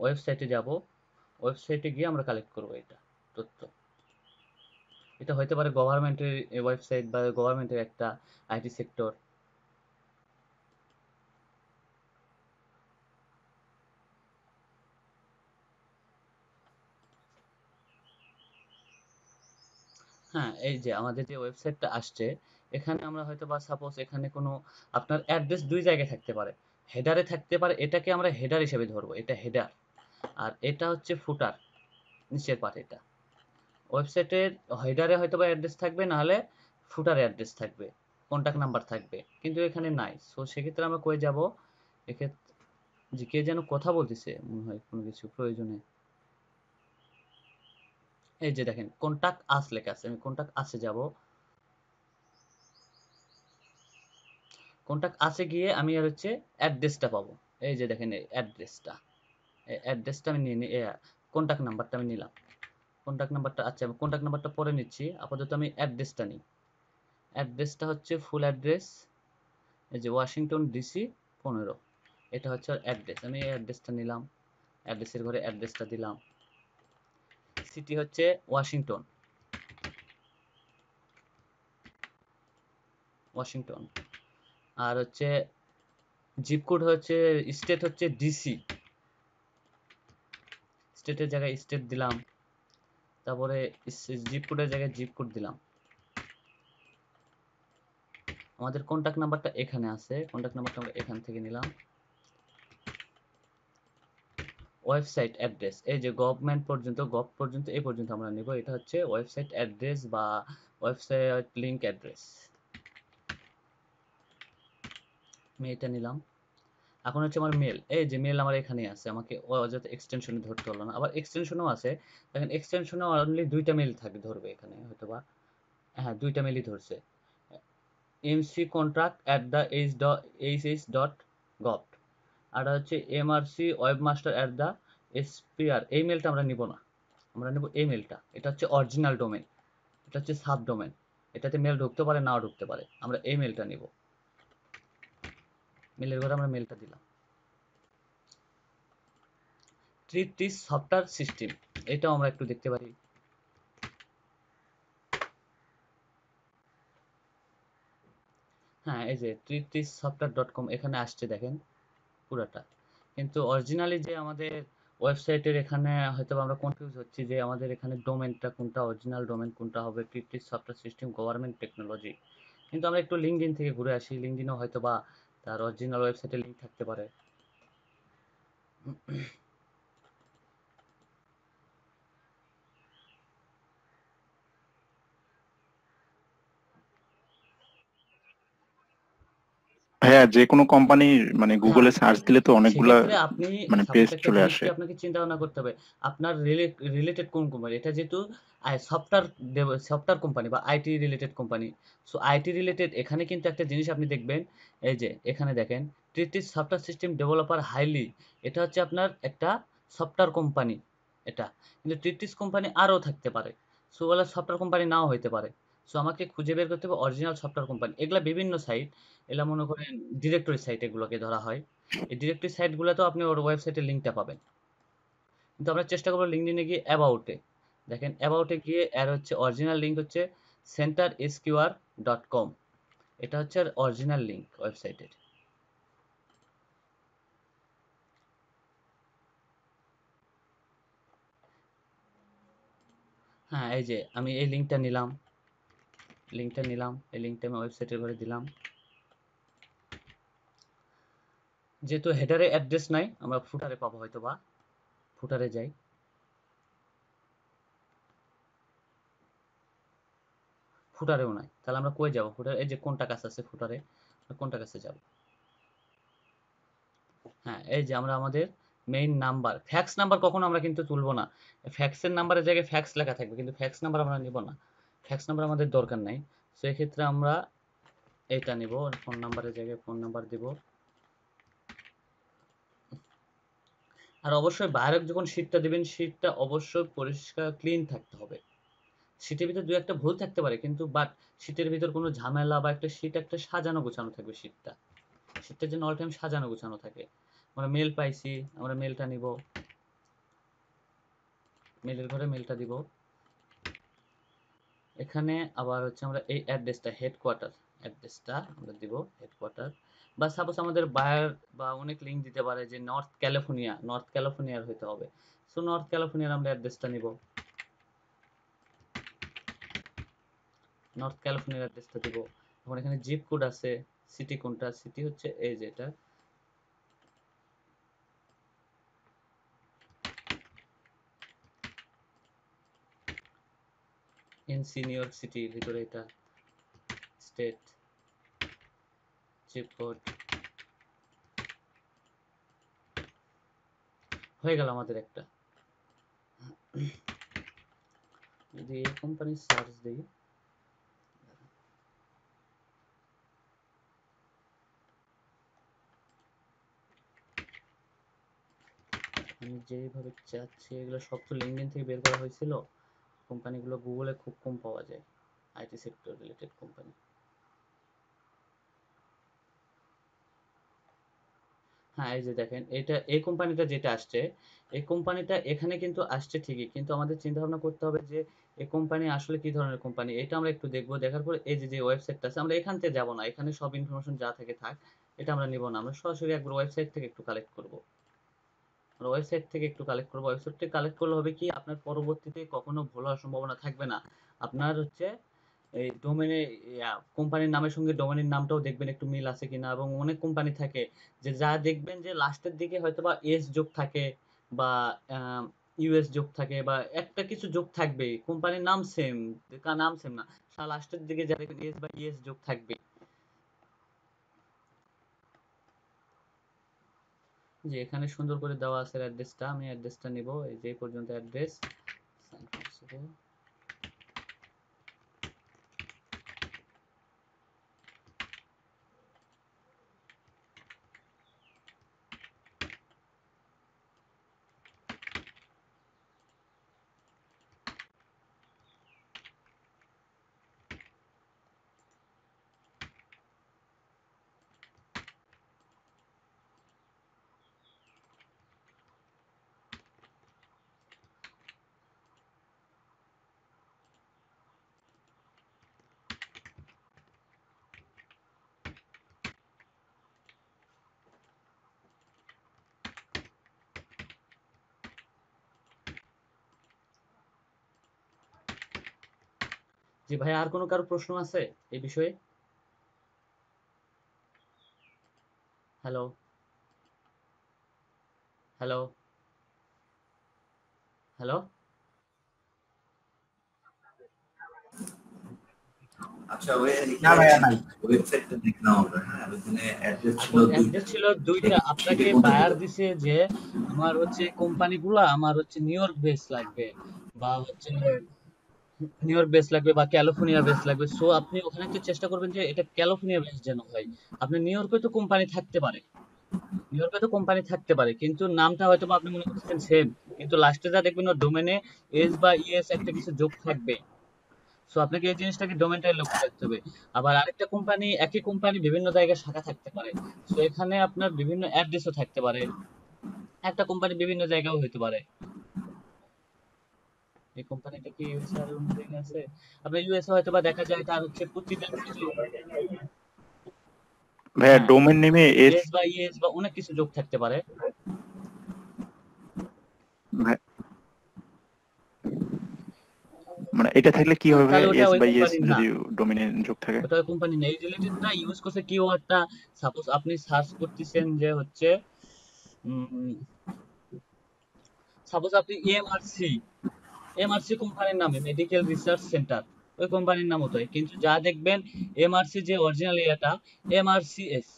ওয়েবসাইটে যাব, ওয়েবসাইটে গিয়ে আমরা কালেক্ট করবো এটা তথ্য। এটা হতে পারে গভর্নমেন্টের ওয়েবসাইট বা গভর্নমেন্টের একটা আইটি সেক্টর। হ্যাঁ এই যে আমাদের যে ওয়েবসাইটটা আসছে, এখানে আমরা হয়তো বা সাপোজ এখানে কোনো আপনার অ্যাড্রেস দুই জায়গায় থাকতে পারে, হেডারে থাকতে পারে, এটাকে আমরা হেডার হিসেবে ধরবো, এটা হেডার। আর এটা হচ্ছে ফুটার, নিচের পার্ট। এটা ওয়েবসাইটের হেডারে হয়তো বা অ্যাড্রেস থাকবে, না হলে ফুটারে অ্যাড্রেস থাকবে, কন্টাক্ট নাম্বার থাকবে, কিন্তু এখানে নাই। সো সেক্ষেত্রে আমরা কই যাব? এক্ষেত্রে যে কে যেন কথা বলতেছে মনে হয় কোনো কিছু প্রয়োজনে। এই যে দেখেন কন্টাক্ট আস লেখা আছে, আমি কন্টাক্ট আসে যাব। কন্টাক্ট আসে গিয়ে আমি আর হচ্ছে অ্যাড্রেসটা পাবো। এই যে দেখেন এই অ্যাড্রেসটা, এই অ্যাড্রেসটা আমি নিয়ে নিই, কন্টাক্ট নাম্বারটা আমি নিলাম। কন্টাক্ট নাম্বারটা, আচ্ছা আমি কন্টাক্ট নাম্বারটা পরে নিচ্ছি, আপাতত আমি অ্যাড্রেসটা নিই। অ্যাড্রেসটা হচ্ছে ফুল অ্যাড্রেস, এই যে ওয়াশিংটন ডিসি 15, এটা হচ্ছে অ্যাড্রেস। আমি এই অ্যাড্রেসটা নিলাম, অ্যাড্রেসের ঘরে অ্যাড্রেসটা দিলাম। সিটি হচ্ছে ওয়াশিংটন, ওয়াশিংটন। আর হচ্ছে জিপ কোড হচ্ছে, স্টেট হচ্ছে ডিসি, স্টেটের জায়গায় স্টেট দিলাম। তারপরে জিপ কোডের জায়গায় জিপ কোড দিলাম। আমাদের কন্টাক্ট নাম্বারটা এখানে আছে, কন্টাক্ট নাম্বারটা আমরা এখান থেকে নিলাম। ওয়েবসাইট অ্যাড্রেস, এই যে গভর্নমেন্ট পর্যন্ত, গভ পর্যন্ত, এই পর্যন্ত আমরা নিব। এটা হচ্ছে ওয়েবসাইট অ্যাড্রেস বা ওয়েবসাইট লিংক অ্যাড্রেস, আমি এটা নিলাম। এখন হচ্ছে আমার মেল, এই যে মেল আমার এখানে আছে, আমাকে অযথা এক্সটেনশনে ধরতে হলো না। আবার এক্সটেনশনও আছে, দেখেন এক্সটেনশনে অনলি দুইটা মেল থাকে, ধরবে এখানে হয়তো বা, হ্যাঁ দুইটা মেলই ধরছে, mc@hh.gov, আর হচ্ছে mrc@webmaster@spr। এই মেলটা আমরা নিব না, আমরা নেব এই মেলটা, এটা হচ্ছে অরিজিনাল ডোমেন, এটা হচ্ছে সাব ডোমেন, এটাতে মেল ঢুকতে পারে নাও ঢুকতে পারে, আমরা এই মেলটা নিব। মেলের ঘরে আমরা মেলটা দিলাম। ট্রিটিস সফটওয়্যার সিস্টেম, এটাও আমরা একটু দেখতে পারি। হ্যাঁ, এই যে treatissoftware.com এখানে আসছে দেখেন পুরাটা। কিন্তু অরিজিনালি যে আমাদের ওয়েবসাইটের এখানে হয়তো আমরা কনফিউজ হচ্ছি যে আমাদের এখানে ডোমেনটা কোনটা, অরিজিনাল ডোমেন কোনটা হবে, treaties software system government technology. কিন্তু আমরা একটু লিঙ্কডইন থেকে ঘুরে আসি, লিঙ্কডইনও হয়তো বা তার অরিজিনাল ওয়েবসাইটে লিঙ্ক থাকতে পারে। ভাইয়া যে কোনো কোম্পানির মানে হ্যাঁ, গুগলে সার্চ দিলে তো অনেকগুলা সেক্ষেত্রে আপনি মানে সাপোজ পেজ একটা চলে জিনিস আসে। কি আপনাকে চিন্তা ভাবনা করতে হবে, আপনার রিলেটেড কোন কোম্পানি, এটা যেহেতু সফটওয়্যার কোম্পানি বা IT related company. So IT related এখানে কিন্তু একটা জিনিস আপনি দেখবেন, এই যে এখানে দেখেন treaties software system developer highly, এটা হচ্ছে আপনার একটা সফটওয়্যার কোম্পানি এটা। কিন্তু ট্রিটিস কোম্পানি আরও থাকতে পারে, সো ওগুলা সফটওয়্যার কোম্পানি নাও হইতে পারে। সো আমাকে খুঁজে বের করতে হবে অরিজিনাল সফটওয়্যার কোম্পানি। এগুলা বিভিন্ন সাইট, এগুলা মনে করেন ডিরেক্টরি সাইট এগুলোকে ধরা হয়। এই ডিরেক্টরি সাইটগুলোতেও আপনি ওর ওয়েবসাইটের লিঙ্কটা পাবেন। কিন্তু আমরা চেষ্টা করবো লিঙ্কডইনে গিয়ে অ্যাবাউটে, দেখেন অ্যাবাউটে গিয়ে এর হচ্ছে অরিজিনাল লিঙ্ক হচ্ছে centersqr.com, এটা হচ্ছে অরিজিনাল লিঙ্ক ওয়েবসাইটের। হ্যাঁ, এই যে আমি এই লিঙ্কটা নিলাম, এই লিঙ্কটা আমি ওয়েবসাইটের ঘরে দিলাম। যেহেতু হেডারে অ্যাড্রেস নাই, আমরা ফুটারে পাবো হয়তো বা, ফুটারে যাই। ফুটারেও নাই, তাহলে আমরা কই যাব? ফুটারে এই যে কোনটা কাছে আছে, ফুটারে কোনটা কাছে যাব? হ্যাঁ, এই যে আমরা আমাদের মেইন নাম্বার, ফ্যাক্স নাম্বার কখনো আমরা কিন্তু তুলবো না। ফ্যাক্সের নাম্বারের জায়গায় ফ্যাক্স লেখা থাকবে, কিন্তু ফ্যাক্স নাম্বার আমরা নিব না। ফ্যাক্স নাম্বার আমাদের দরকার নাই। সো এক্ষেত্রে আমরা এটা নিব, ফোন নাম্বারের জায়গায় ফোন নাম্বার দিব। আর অবশ্যই বাইরে যখন শীটটা দিবেন, শীটটা অবশ্যই পরিষ্কার ক্লিন থাকতে হবে। শীটের ভিতর দু একটা ভুল থাকতে পারে, কিন্তু বাট শীটের ভিতর কোনো ঝামেলা বা একটা শীট একটা সাজানো গোছানো থাকবে। শীটটা যেন অল টাইম সাজানো গোছানো থাকে। আমরা মেল পাইছি, আমরা মেলটা নিব, মেলের ঘরে মেলটা দিব। এখানে আবার হচ্ছে আমরা এই অ্যাড্রেসটা, হেডকোয়ার্টার অ্যাড্রেসটা আমরা দিব, হেডকোয়ার্টার। বা সাপোজ আমাদের বায়ার বা অনেক লিঙ্ক দিতে পারে যে নর্থ ক্যালিফোর্নিয়ার হইতে হবে। সো নর্থ ক্যালিফোর্নিয়ার আমরা অ্যাড্রেসটা নিব, নর্থ ক্যালিফোর্নিয়ার অ্যাড্রেসটা দিব। এখন এখানে জিপ কোড আছে, সিটি কোনটা, সিটি হচ্ছে এই যে এটা, এনসি নিউ ইয়র্ক সিটির ভিতরে এটা, স্টেট জিপ কোড হয়ে গেল আমাদের একটা। যদি এই কোম্পানি সার্চ দিই, আমি যেইভাবে চাচ্ছি, এগুলো সব তো লিঙ্কডইন থেকে বের করা হয়েছিল। কোম্পানিগুলো গুগলে খুব কম পাওয়া যায়, আইটি সেক্টর রিলেটেড কোম্পানি। হ্যাঁ, এই যে দেখেন এটা, এই কোম্পানিটা যেটা আসছে, এই কোম্পানিটা এখানে কিন্তু আসছে ঠিকই, কিন্তু আমাদের চিন্তা ভাবনা করতে হবে যে এই কোম্পানি আসলে কি ধরনের কোম্পানি। এটা আমরা একটু দেখবো, দেখার পর এই যে যে ওয়েবসাইটটা আছে, আমরা এখান থেকে যাবো না, এখানে সব ইনফরমেশন যা থেকে থাক, এটা আমরা নিব না। আমরা সরাসরি একবার ওয়েবসাইট থেকে একটু কালেক্ট করব। আমরা ওয়েবসাইট থেকে একটু কালেক্ট করবো। ওয়েবসাইট থেকে কালেক্ট করলে হবে কি, আপনার পরবর্তীতে কখনো ভুল হওয়ার সম্ভাবনা থাকবে না। আপনার হচ্ছে এই ডোমেনে, কোম্পানির নামের সঙ্গে ডোমেনের নামটাও দেখবেন একটু মিল আছে কিনা। এবং অনেক কোম্পানি থাকে যে যা দেখবেন যে লাস্টের দিকে হয়তো বা এস যোগ থাকে, বা ইউএস যোগ থাকে, বা একটা কিছু যোগ থাকবে, কোম্পানির নাম সেম, নাম সেম না, লাস্টের দিকে যা দেখবেন এস বা ইএস যোগ থাকবে। যে এখানে সুন্দর করে দেওয়া আছে অ্যাড্রেসটা, আমি অ্যাড্রেসটা নিব, এই যে এই পর্যন্ত অ্যাড্রেস, সান ফ্রান্সিসকো। জি ভাই, আর কোনো কারো প্রশ্ন আছে এই বিষয়ে? হ্যালো হ্যালো হ্যালো আচ্ছা ওই না ভাইয়া নাই। ওয়েবসাইটটা দেখলাম আমরা, হ্যাঁ ওখানে অ্যাড্রেস ছিল এখন দুইটা। অ্যাড্রেস ছিল দুইটা, আপনাকে বায়ার দিছে যে আমার হচ্ছে কোম্পানিগুলা আমার হচ্ছে নিউ ইয়র্ক বেস লাগবে বা হচ্ছে নিউ ইয়র্ক বেস লাগবে বা ক্যালিফোর্নিয়া বেস লাগবে। সো আপনি ওখানে একটু চেষ্টা করবেন যে এটা ক্যালিফোর্নিয়া বেস যেন হয়। আপনি নিউ ইয়র্কে তো কোম্পানি থাকতে পারে, নিউ ইয়র্কে তো কোম্পানি থাকতে পারে, কিন্তু নামটা হয়তো বা আপনি মনে করতেছেন সেম, কিন্তু লাস্টে যা দেখবেন ওর ডোমেনে এস বা ইএস একটা কিছু যোগ থাকবে। সো আপনাকে এই জিনিসটাকে ডোমেনটাই লক্ষ্য রাখতে হবে। আবার আরেকটা কোম্পানি, একই কোম্পানি বিভিন্ন জায়গায় শাখা থাকতে পারে। সো এখানে আপনার বিভিন্ন অ্যাড্রেসও থাকতে পারে, একটা কোম্পানি বিভিন্ন জায়গাও হতে পারে। এই কোম্পানিটা কি ইউএসএ আর অন্য জায়গায় আছে? আপনার ইউএসএ হয়তো বা দেখা যায় তার হচ্ছে প্রতিটা ভাইয়া হ্যাঁ ডোমেন নেমে এস এস বা ইএস বা অনেক কিছু যোগ থাকতে পারে। মানে এটা থাকলে কি হবে তাহলে ওটা এস ওই বাই এস কোম্পানির না, যদি ডোমেনে যোগ থাকে? ওটা ওই কোম্পানি না। এই রিলেটেডটা ইউজ করছে কিওয়ার্ডটা, সাপোজ আপনি সার্চ করতেছেন যে হচ্ছে সাপোজ আপনি এমআরসি কোম্পানির নামে মেডিকেল রিসার্চ সেন্টার, ওই কোম্পানির নাম ওটাই, কিন্তু যা দেখবেন এমআরসি যে অরিজিনাল ইয়েটা এমআরসিএস,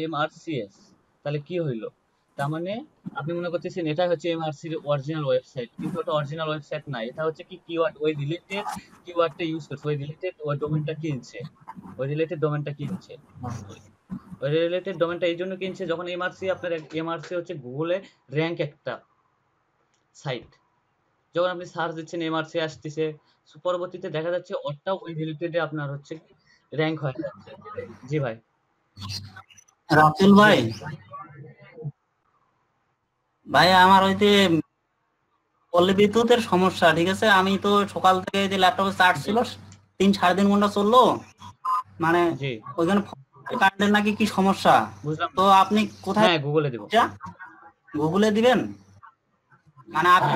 এমআরসিএস, তাহলে কি হইলো? তার মানে আপনি মনে করতেছেন এটা হচ্ছে এমআরসির অরিজিনাল ওয়েবসাইট, কিন্তু ওটা অরিজিনাল ওয়েবসাইট না। এটা হচ্ছে কি কিওয়ার্ড, ওই রিলেটেড কিওয়ার্ডটা ইউজ করছে, ওই রিলেটেড ওই ডোমেনটা কিনছে, ওই রিলেটেড ডোমেনটা কিনছে। ওই রিলেটেড ডোমেনটা এই জন্য কিনছে, যখন এমআরসি আপনার, এমআরসি হচ্ছে গুগলে র্যাঙ্ক একটা সাইট, যখন আপনি সার্চ দিচ্ছেন এমআরসি আসতেছে, পরবর্তীতে দেখা যাচ্ছে ওটাও ওই রিলেটেডে আপনার হচ্ছে র্যাঙ্ক হয়ে যাচ্ছে। জি ভাই। রাসেল ভাই, ভাই আমার ওইতে পল্লী বিদ্যুতের সমস্যা, ঠিক আছে? আমি তো সকাল থেকে যে ল্যাপটপে চার্জ ছিল 3-3.5 ঘন্টা চললো, মানে ওইখানে কারেন্টের নাকি কি সমস্যা, বুঝলাম। তো আপনি কোথায়? হ্যাঁ গুগলে দেব। গুগলে দিবেন? মানে আপনি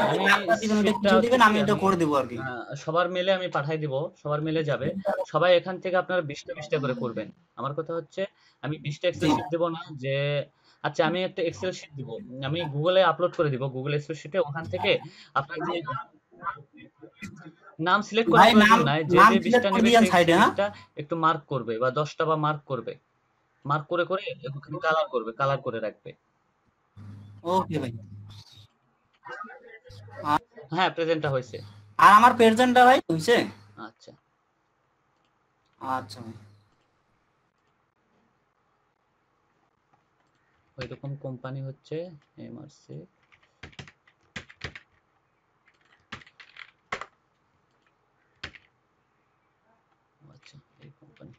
দিবেন, আমি এটা করে দিব আর কি। সবার মেলে আমি পাঠাই দিব, সবার মেলে যাবে। সবাই এখান থেকে আপনারা 20টা করে করবেন। আমার কথা হচ্ছে আমি 20টা এক্সেল শিট দেব না যে, আচ্ছা আমি একটা এক্সেল শিট দিব, আমি গুগলে আপলোড করে দিব, গুগল এক্সেল শিটে, ওখান থেকে আপনার যে নাম সিলেক্ট করার প্রয়োজন নাই, যে যে 20টা নেবে সেই 20টা একটু মার্ক করবে বা 10টা বা মার্ক করবে, মার্ক করে করে ওখানে কালার করবে, কালার করে রাখবে। ওকে ভাই। হ্যাঁ প্রেজেন্টটা হয়েছে। আর আমার প্রেজেন্টটা ভাই হইছে? আচ্ছা আচ্ছা ভাই। ওইরকম কোম্পানি হচ্ছে এমআরসি। আচ্ছা এই কোম্পানি।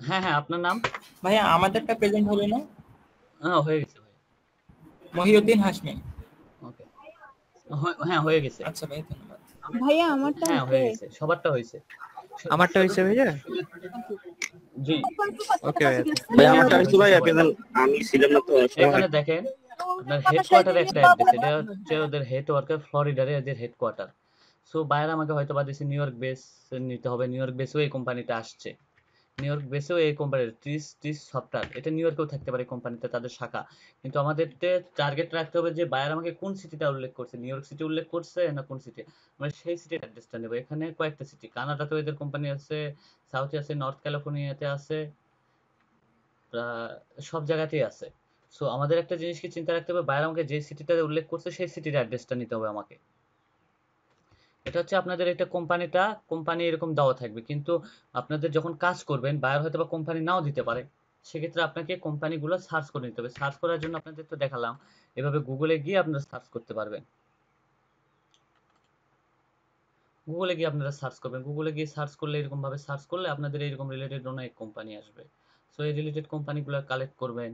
হ্যাঁ হ্যাঁ আপনার নাম? ভাইয়া আমাদেরটা প্রেজেন্ট হলো না? হ্যাঁ হয়ে গেছে ভাই। মহিউদ্দিন হাশমি। ওকে হ্যাঁ হয়ে গেছে। আচ্ছা ভাই ধন্যবাদ। ভাইয়া আমারটা হ্যাঁ হয়ে গেছে, সবারটা হয়েছে। আমারটা হইছে ভাইয়া? জি ওকে ভাইয়া। ভাই আমারটা হইছে ভাই, আমি ছিলাম না তো। এখানে দেখেন আপনার হেডকোয়ার্টারে একটা অ্যাড্রেস, এটা হচ্ছে ওদের হেডকোয়ার্টার ফ্লোরিডারে, এদের হেডকোয়ার্টার। সো বাইরে আমাকে হয়তো বা দিছে নিউ ইয়র্ক বেস নিতে হবে, নিউ ইয়র্ক বেসেও এই কোম্পানিটা আসছে, নিউ ইয়র্ক বেসেও এই কোম্পানির ত্রিশ সফটওয়্যার, এটা নিউ ইয়র্কেও থাকতে পারে কোম্পানিতে, তাদের শাখা। কিন্তু আমাদের টার্গেট রাখতে হবে যে বায়ার আমাকে কোন সিটিটা উল্লেখ করছে, নিউ ইয়র্ক সিটি উল্লেখ করছে না কোন সিটি, আমরা সেই সিটির অ্যাড্রেসটা নেব। এখানে কয়েকটা সিটি, কানাডাতেও এদের কোম্পানি আছে, সাউথে আছে, নর্থ ক্যালিফোর্নিয়াতে আছে, সব জায়গাতেই আছে। সো আমাদের একটা জিনিস কি চিন্তা রাখতে হবে, বায়ার আমাকে যে সিটিটা উল্লেখ করছে সেই সিটির অ্যাড্রেসটা নিতে হবে আমাকে। এটা হচ্ছে আপনাদের একটা কোম্পানি এরকম দেওয়া থাকবে, কিন্তু আপনাদের যখন কাজ করবেন বায়ার হয়তো বা কোম্পানি নাও দিতে পারে, সেক্ষেত্রে আপনাকে কোম্পানিগুলো সার্চ করে নিতে হবে। সার্চ করার জন্য আপনাদের তো দেখালাম, এভাবে গুগলে গিয়ে আপনারা সার্চ করতে পারবেন। গুগলে গিয়ে আপনারা সার্চ করবেন, গুগলে গিয়ে সার্চ করলে এরকম ভাবে সার্চ করলে আপনাদের এইরকম রিলেটেড অনেক কোম্পানি আসবে। সো এই রিলেটেড কোম্পানিগুলো কালেক্ট করবেন।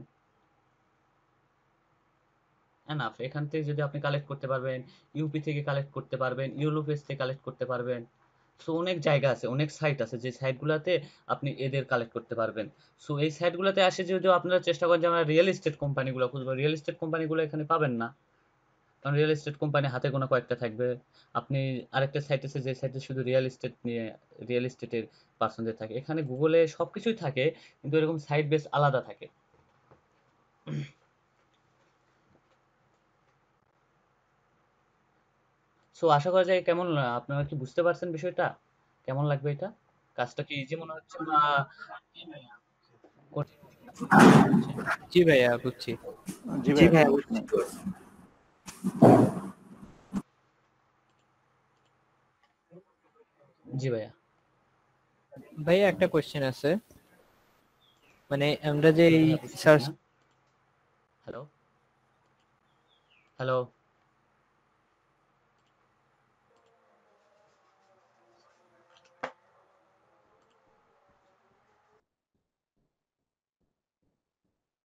এনাফ, এখান থেকে যদি আপনি কালেক্ট করতে পারবেন, ইউপি থেকে কালেক্ট করতে পারবেন, ইউলোপেস থেকে কালেক্ট করতে পারবেন। সো অনেক জায়গা আছে, অনেক সাইট আছে, যে সাইটগুলোতে আপনি এদের কালেক্ট করতে পারবেন। সো এই সাইটগুলোতে আসে, যদিও আপনারা চেষ্টা করেন যে আমরা রিয়েল এস্টেট কোম্পানিগুলো খুঁজবো, রিয়েল এস্টেট কোম্পানিগুলো এখানে পাবেন না, কারণ রিয়েল এস্টেট কোম্পানি হাতে গোনা কয়েকটা থাকবে। আপনি আরেকটা সাইট আছে যে সাইটে শুধু রিয়েল এস্টেট নিয়ে রিয়েল এস্টেটের পার্সনদের থাকে। এখানে গুগলে সবকিছুই থাকে কিন্তু এরকম সাইট বেস আলাদা থাকে। সো আশা করা যায় কেমন আপনারা কি বুঝতে পারছেন বিষয়টা? কেমন লাগবে এটা? কাজটা কি ইজি মনে হচ্ছে না কঠিন মনে হচ্ছে? জি ভাইয়া বুঝছি। জি জি ভাইয়া ভাইয়া বুঝতে পারছি। জি ভাইয়া। ভাইয়া একটা কোশ্চেন আছে, মানে আমরা যে এই ভাইয়া বুঝতেছি সার্চ না। হ্যালো? হ্যালো?